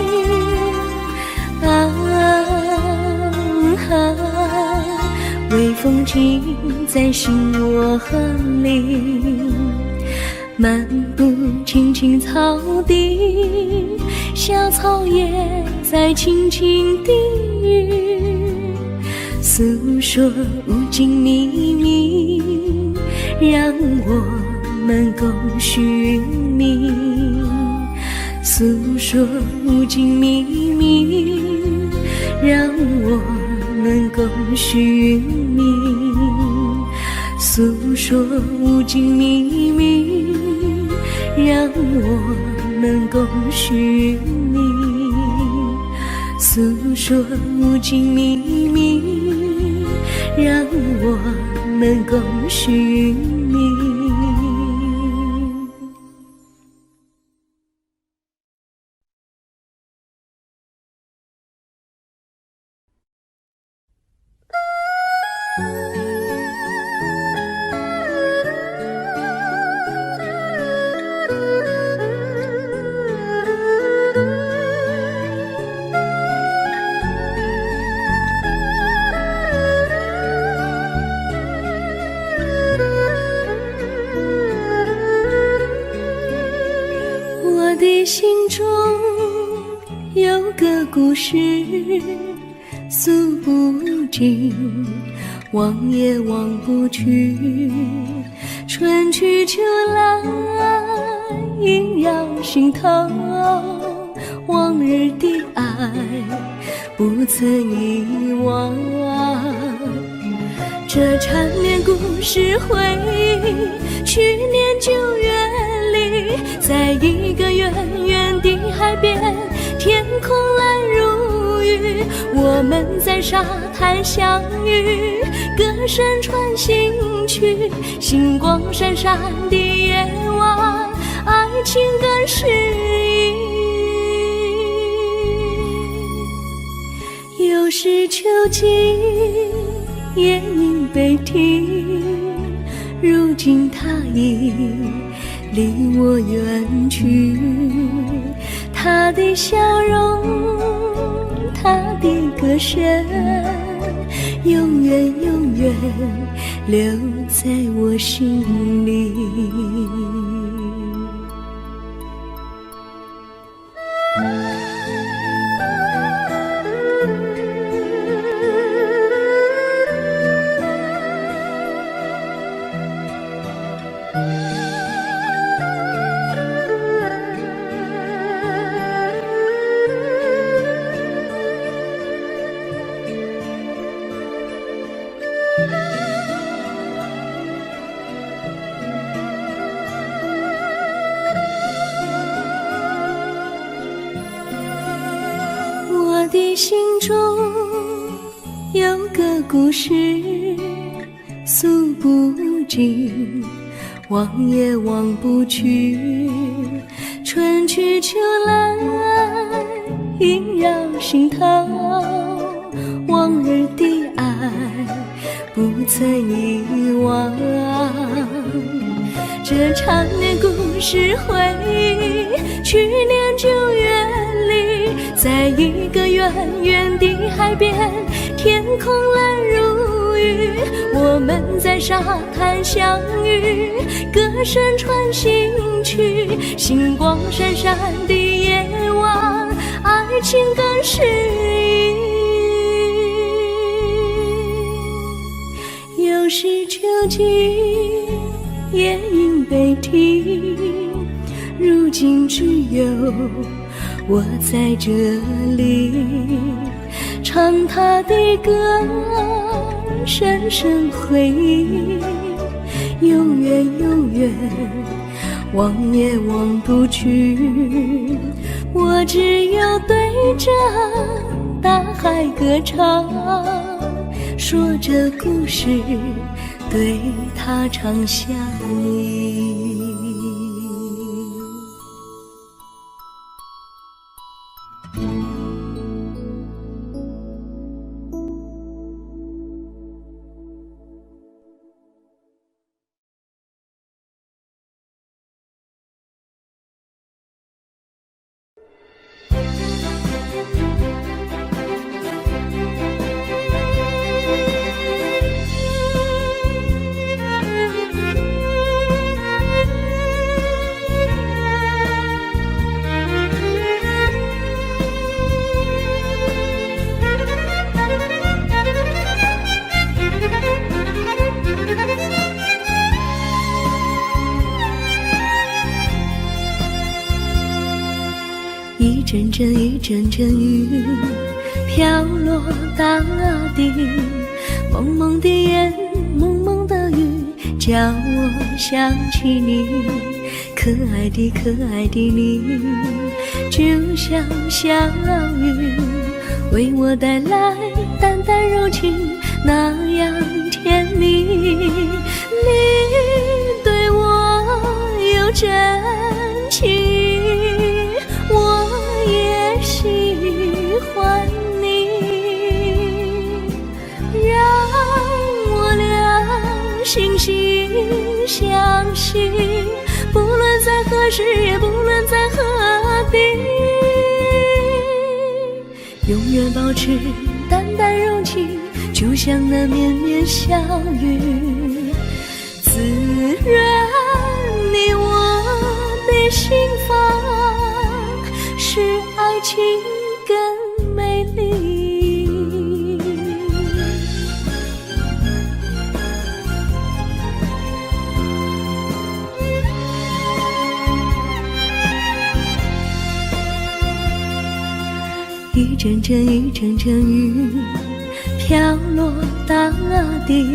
微风尽在心窝里，漫步青青草地，小草也在轻轻低语，诉说无尽秘密，让我们共许你。诉说无尽秘密，让我们共许你。诉说无尽秘密，让我们共许你。诉说无尽秘密，让我们共许你。我的心中有个故事，诉不尽，忘也忘不去。春去秋来，萦绕心头，往日的爱不曾遗忘。这缠绵故事回忆，去年9月里，在一个远远的海边，天空蓝如玉，我们在沙滩相遇，歌声传心曲，星光闪闪的夜晚，爱情更诗意。又是秋季，夜莺北啼，如今他已离我远去，他的笑容，他的歌声，永远永远留在我心里。的心中有个故事诉不尽，忘也忘不去，春去秋来萦绕心头，往日的爱不曾遗忘。这缠绵故事回忆，去年9月里，在一个远远的海边，天空蓝如玉，我们在沙滩相遇，歌声传心曲，星光闪闪的夜晚，爱情更诗意。又是秋季，夜莺悲啼，如今只有我在这里，唱他的歌，深深回忆，永远永远忘也忘不去。我只有对着大海歌唱，说着故事，对他唱想你。一阵阵一阵阵雨飘落大地，蒙蒙的烟，蒙蒙的雨，叫我想起你，可爱的可爱的你，就像小雨，为我带来淡淡柔情，那样甜蜜。你对我有真情，我也喜欢你，让我俩惺惺相惜，不论在何时，也不论在何地，永远保持淡淡柔情，就像那绵绵小雨，滋润你我的心房，使爱情更美丽。一阵阵一阵阵雨飘落大地，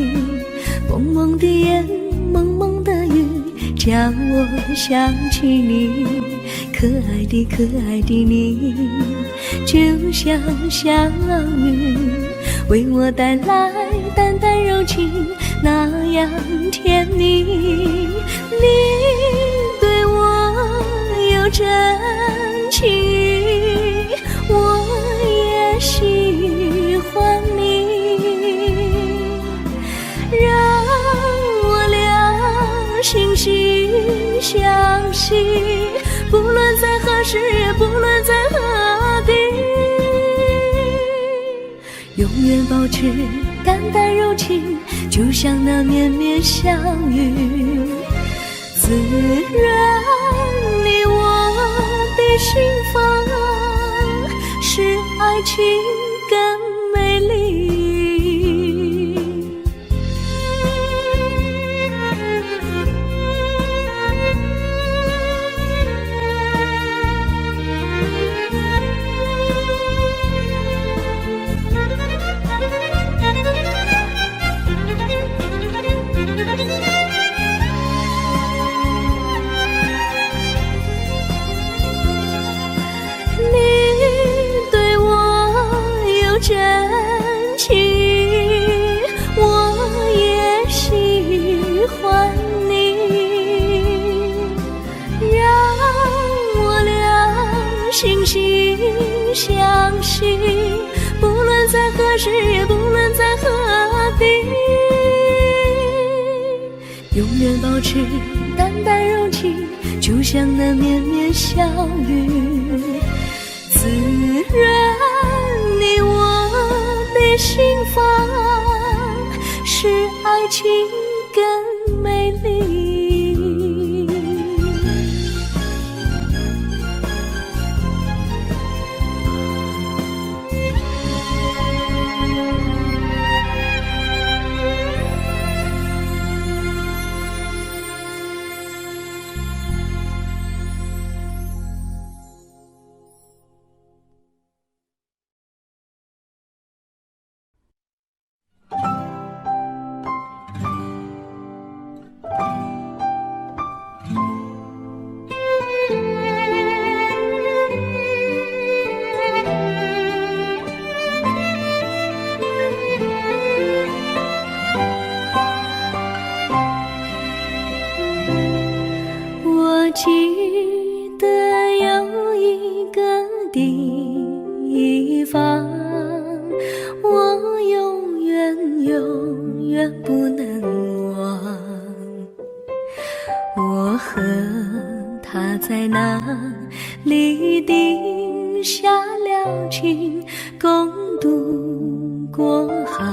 蒙蒙的烟，蒙蒙的雨，叫我想起你，可爱的可爱的你，就像小雨，为我带来淡淡柔情，那样甜蜜。你对我有真情，我也喜欢你，让我俩惺惺相惜，不论在何时，也不论在何地，永远保持淡淡柔情，就像那绵绵小雨，滋润你我的心房，使爱情更美丽。你对我相信，不论在何时，也不论在何地，永远保持淡淡柔情，就像那绵绵小雨，滋润你我的心房，使爱情更美丽。我记得有一个地方，我永远不能忘。我和他在那里定下了情，共度过好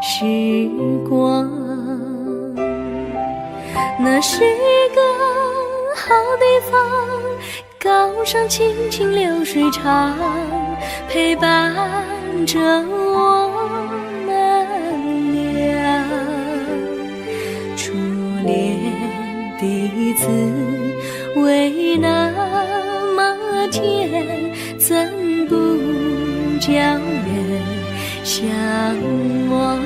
时光。那是一个好地方，高山青青流水长，陪伴着我们俩。初恋第一次为那么甜，怎不叫人向往？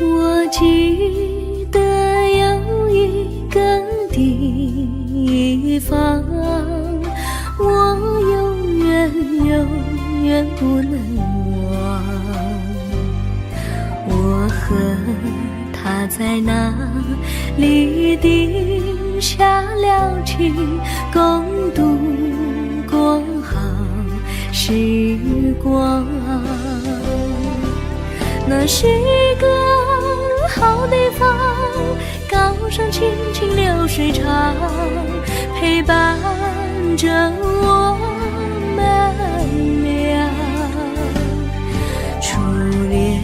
我记得有一个地方，我永远不能忘。我和他在那里定下了情，共度过好时光。那是一个好地方，高山青青流水长，陪伴着我们俩。初恋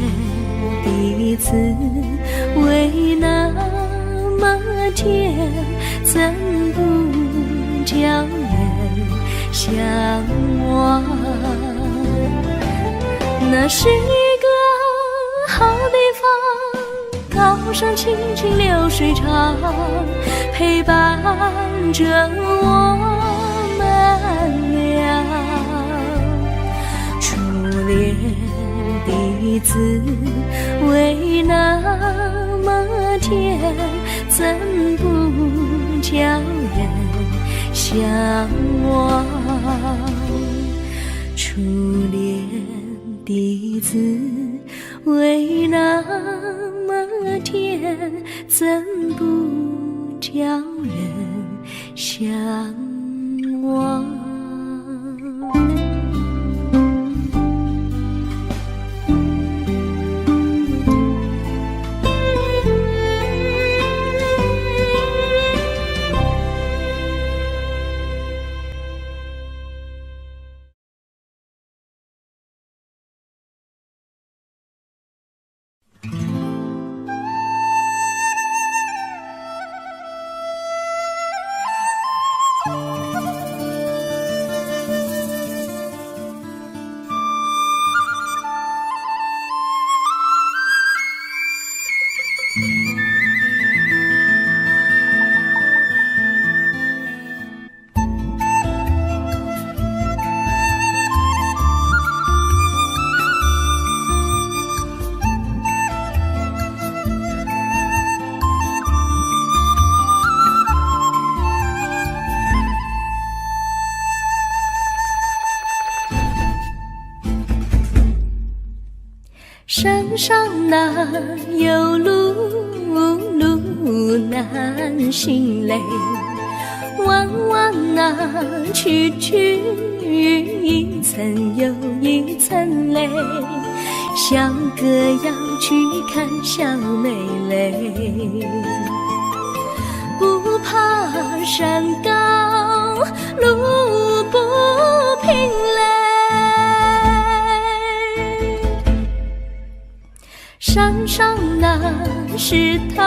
第一次为那么甜，怎不叫人向往？那是一个好地方，高山青青流水长，陪伴着我们俩。初恋第一次为那么甜，怎不叫人向往？初恋第一次为那么甜，怎不叫人向往？山上哪有路，路难行嘞，弯弯哪曲曲，一层又一层嘞，小哥要去看小妹嘞，不怕山高路不平嘞，山上那石头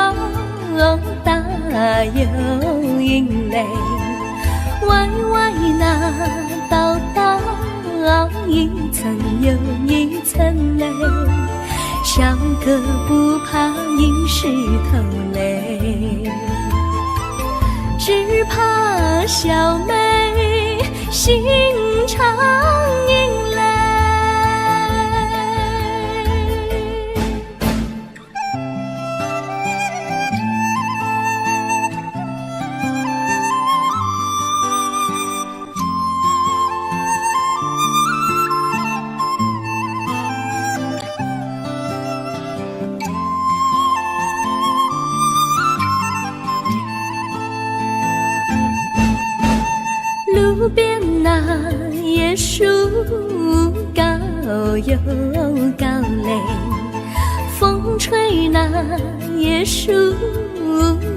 大又硬嘞，歪歪那道道一层又一层嘞，小哥不怕硬石头嘞，只怕小妹心肠硬嘞。路边那椰树高又高嘞，风吹那椰树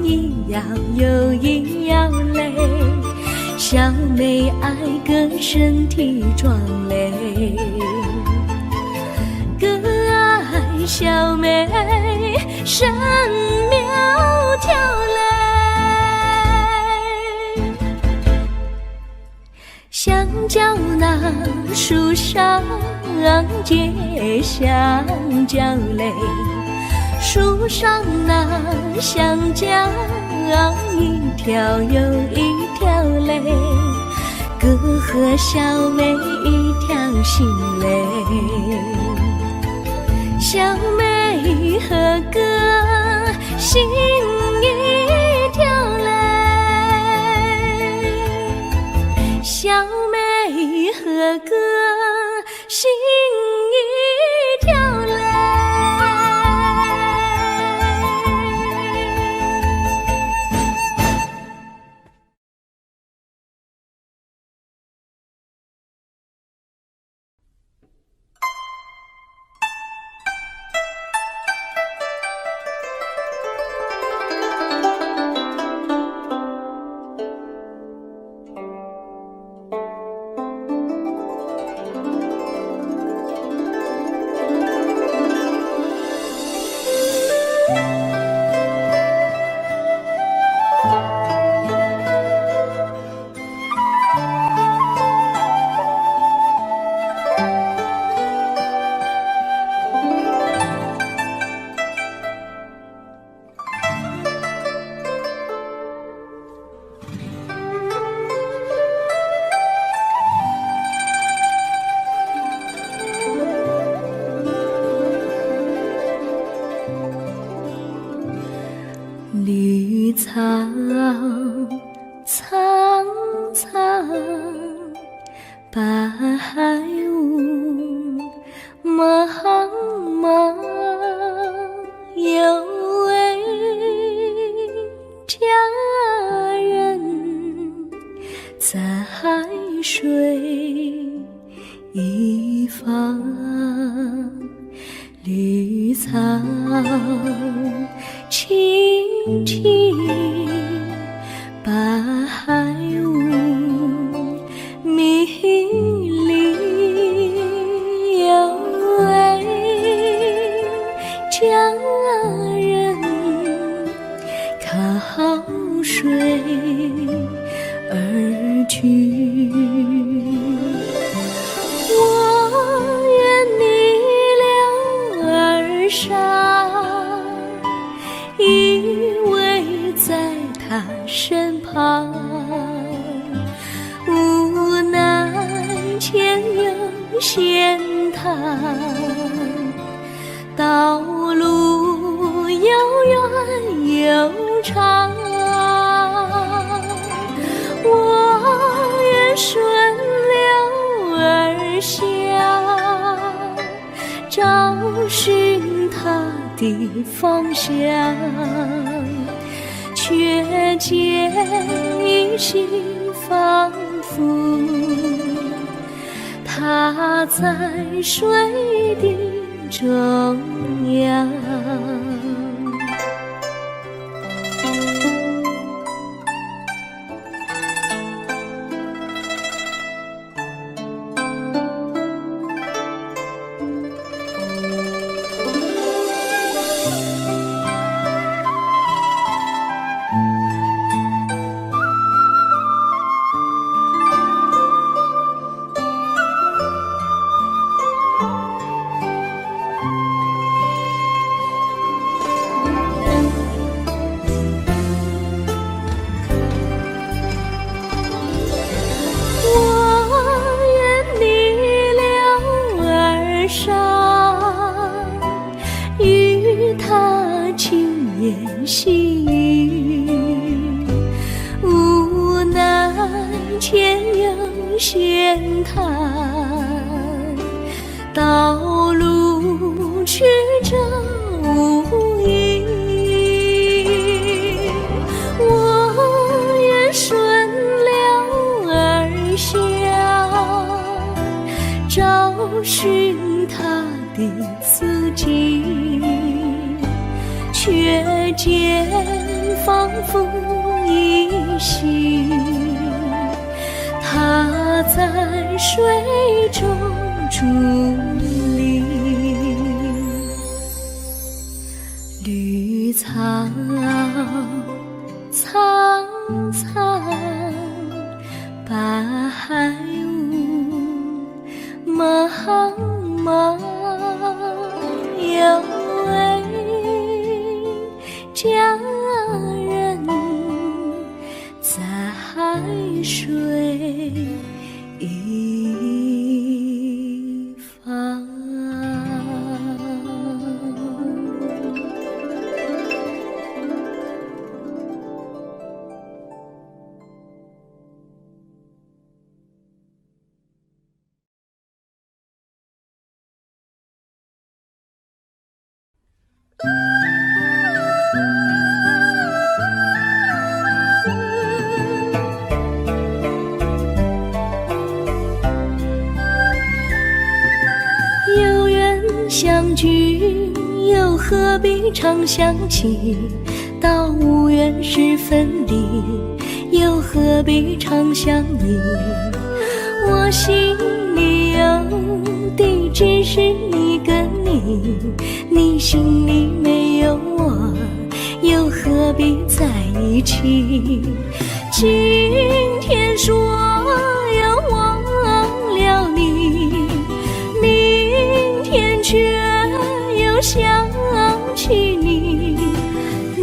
一摇又一摇嘞，小妹爱个身体壮嘞，哥爱小妹身苗条嘞，香蕉那树上结香蕉嘞，树上那香蕉一条又一条嘞，哥和小妹一条心嘞，小妹和哥心一条嘞，小妹和哥心一条嘞。绿草苍苍，白雾茫茫，有位佳人在水一方，绿草青青，白雾迷离，有位佳人靠水而居，我愿你留儿伤，依偎在他身旁，无奈前有险滩，道路又远又长，我愿顺流而下，找寻他的方向，却见一心仿佛他在水的中央。细雨无奈前有险滩，道路曲折无依，我愿顺流而下，找寻他的足迹，却见仿佛依稀，他在水中伫立。绿草苍苍，白雾茫茫，有位佳人在海水一方。有缘相聚，又何必常想起？到无缘时分离，又何必常想你？我心里有的只是一个你，你心里没有我，又何必在一起？今天说要忘了你，明天却又想起你，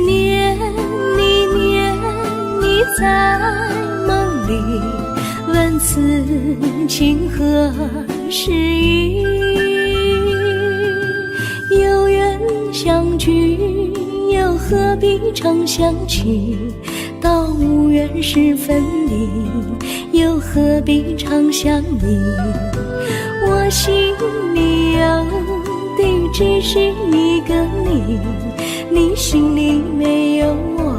念你在梦里，问此情何时已？有缘相聚，又何必常想起？到无缘时分离，又何必常想你？我心里有的只是一个你，你心里没有我，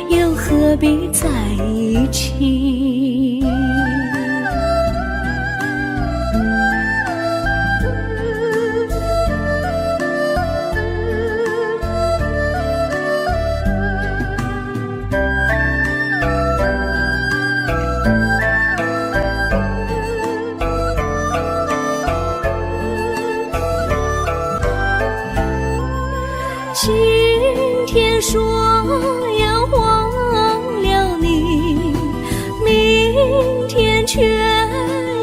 又何必在一起？今天说要忘了你，明天却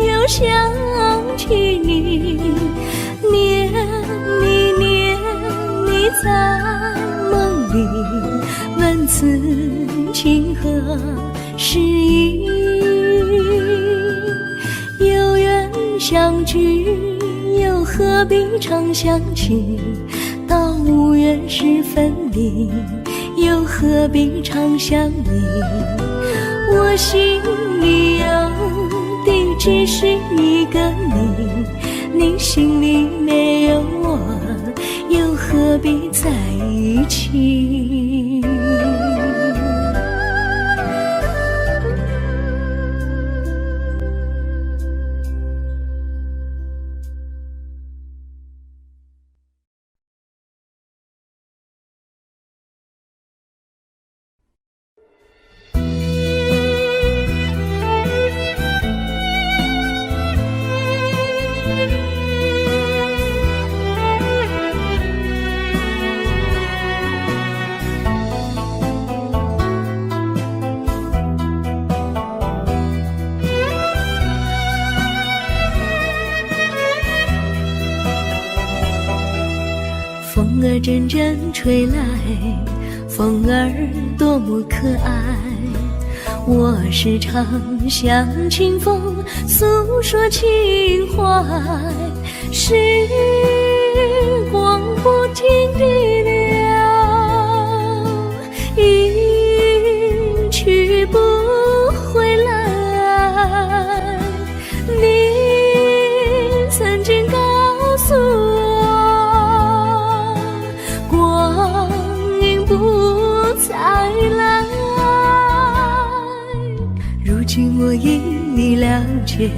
又想起你，念你在梦里，问此情何时已？有缘相聚，又何必常想起？到无缘时分离，又何必常想你？我心里有的只是一个你，你心里没有风儿阵阵吹来，风儿多么可爱。我时常向清风诉说情怀，时光不停地流，一去不回来。你曾经告诉我，光阴不再来。如今我已了解，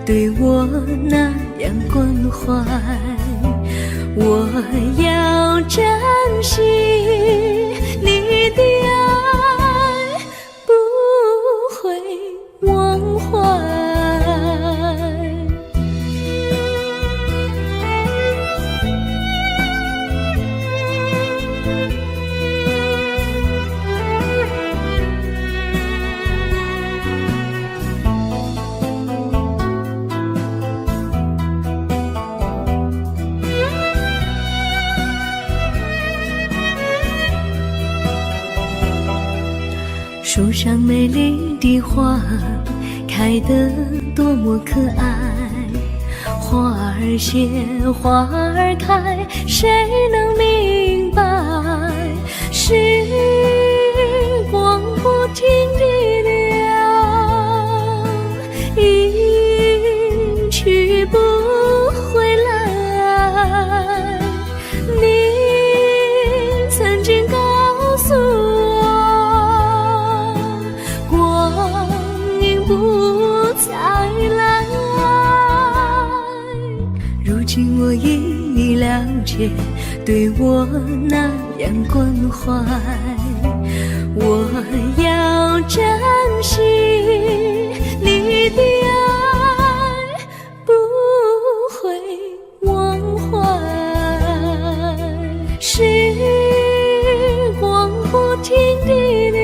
对我那样关怀，我要珍惜你的爱，不会忘怀。树上美丽的花开得多么可爱，花儿谢花儿开，谁能明白？时光不停地流，一去不回来。你曾经告诉我，不再来。如今我已了解，对我那样关怀，我要珍惜你的爱，不会忘怀。时光不停地流，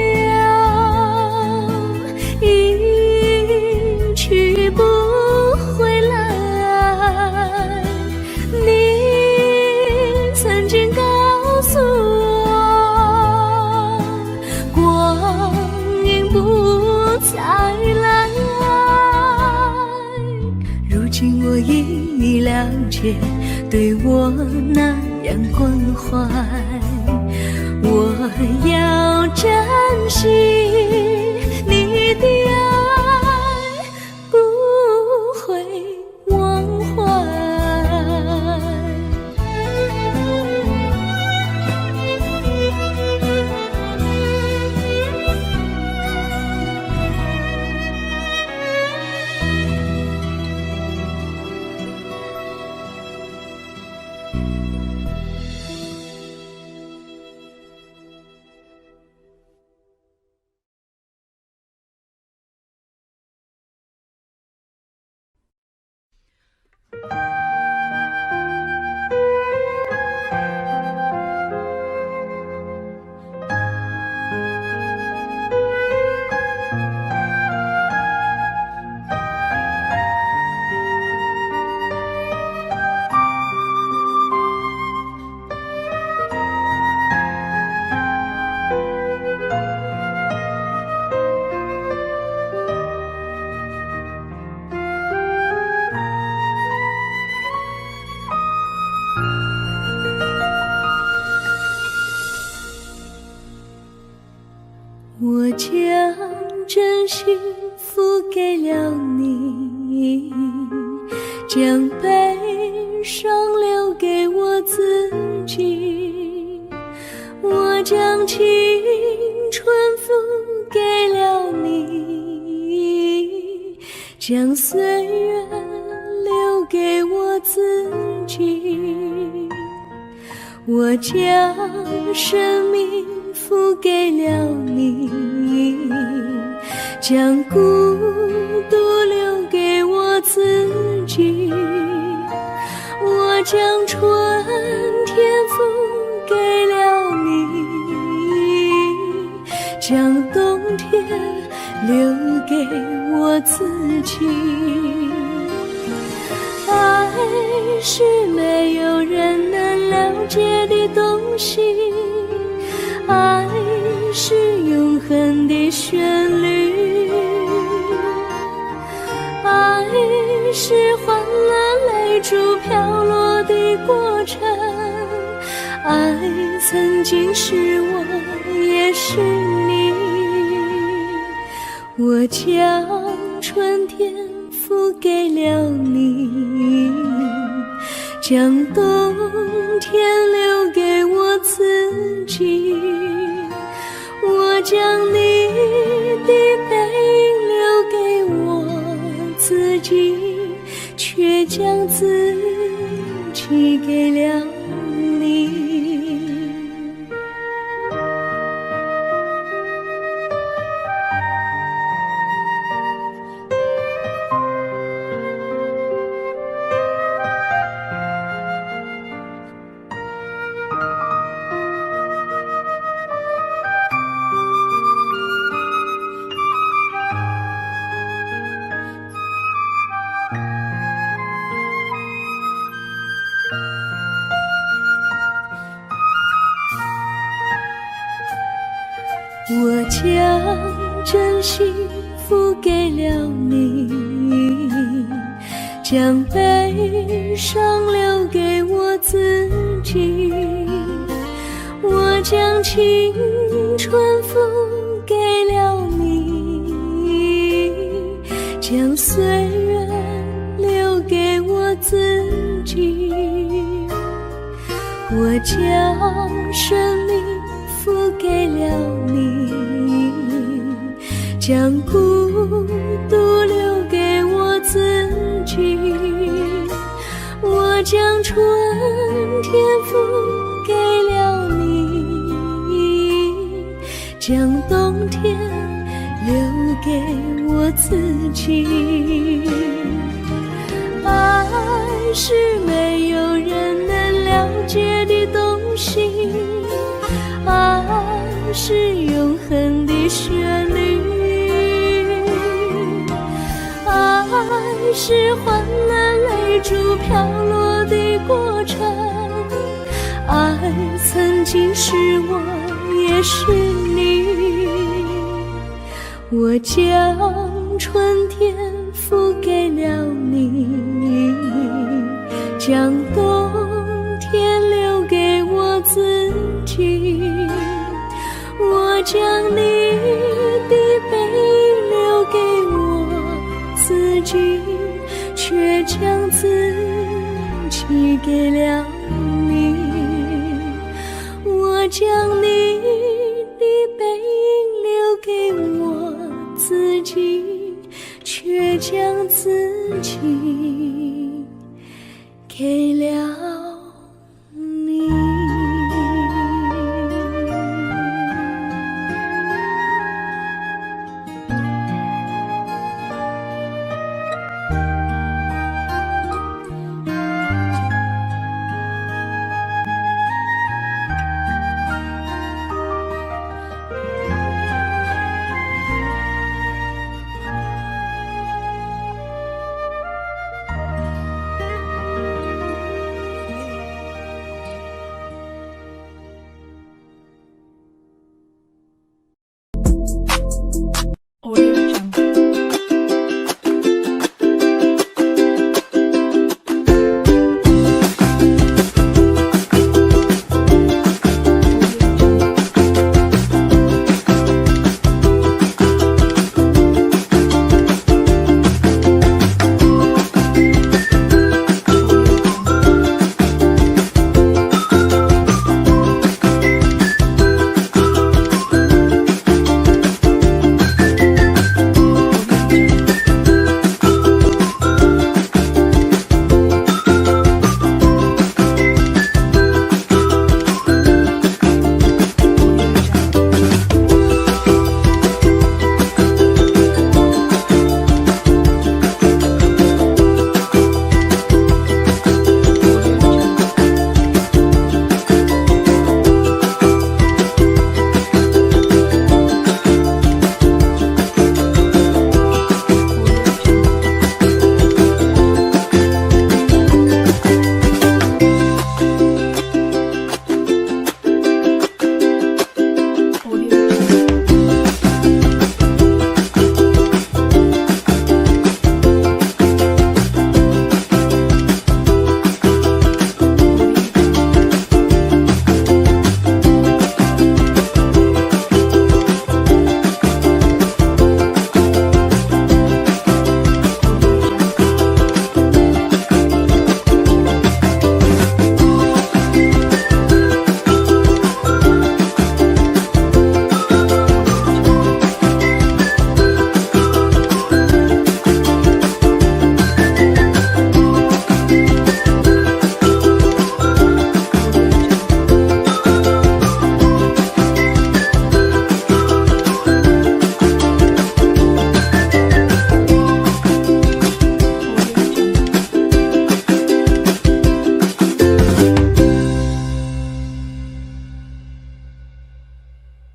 去不回来。你曾经告诉我，光阴不再来。如今我已了解，对我那样关怀，我要珍惜你的爱，不会忘怀。我将真心付给了你，将悲伤留给我自己。我将青春付给了你，将岁月留给我自己。我将生命付给了你，将孤独留给我自己。我将春天付给了你，将冬天留给我自己。爱是没有人能了解解的东西。爱是永恒的旋律，爱是换了泪珠飘落的过程，爱曾经是我也是你。我将春天付给了你，将冬天留给我自己。我将你的背影留给我自己，却将自己给了你。我将真心付给了你，将悲伤留给我自己。我将青春付给了你，将岁月留给我自己。我将生命付给了你，将孤独留给我自己。我将春天付给了你，将冬天留给我自己。爱是没有人能了解的东西，爱是永恒的旋律，爱是换了泪珠飘落的过程，爱曾经是我也是你。我将春天付给了你，将冬天留给我自己。我将你的背影留给我自己，却将自己给了你。我将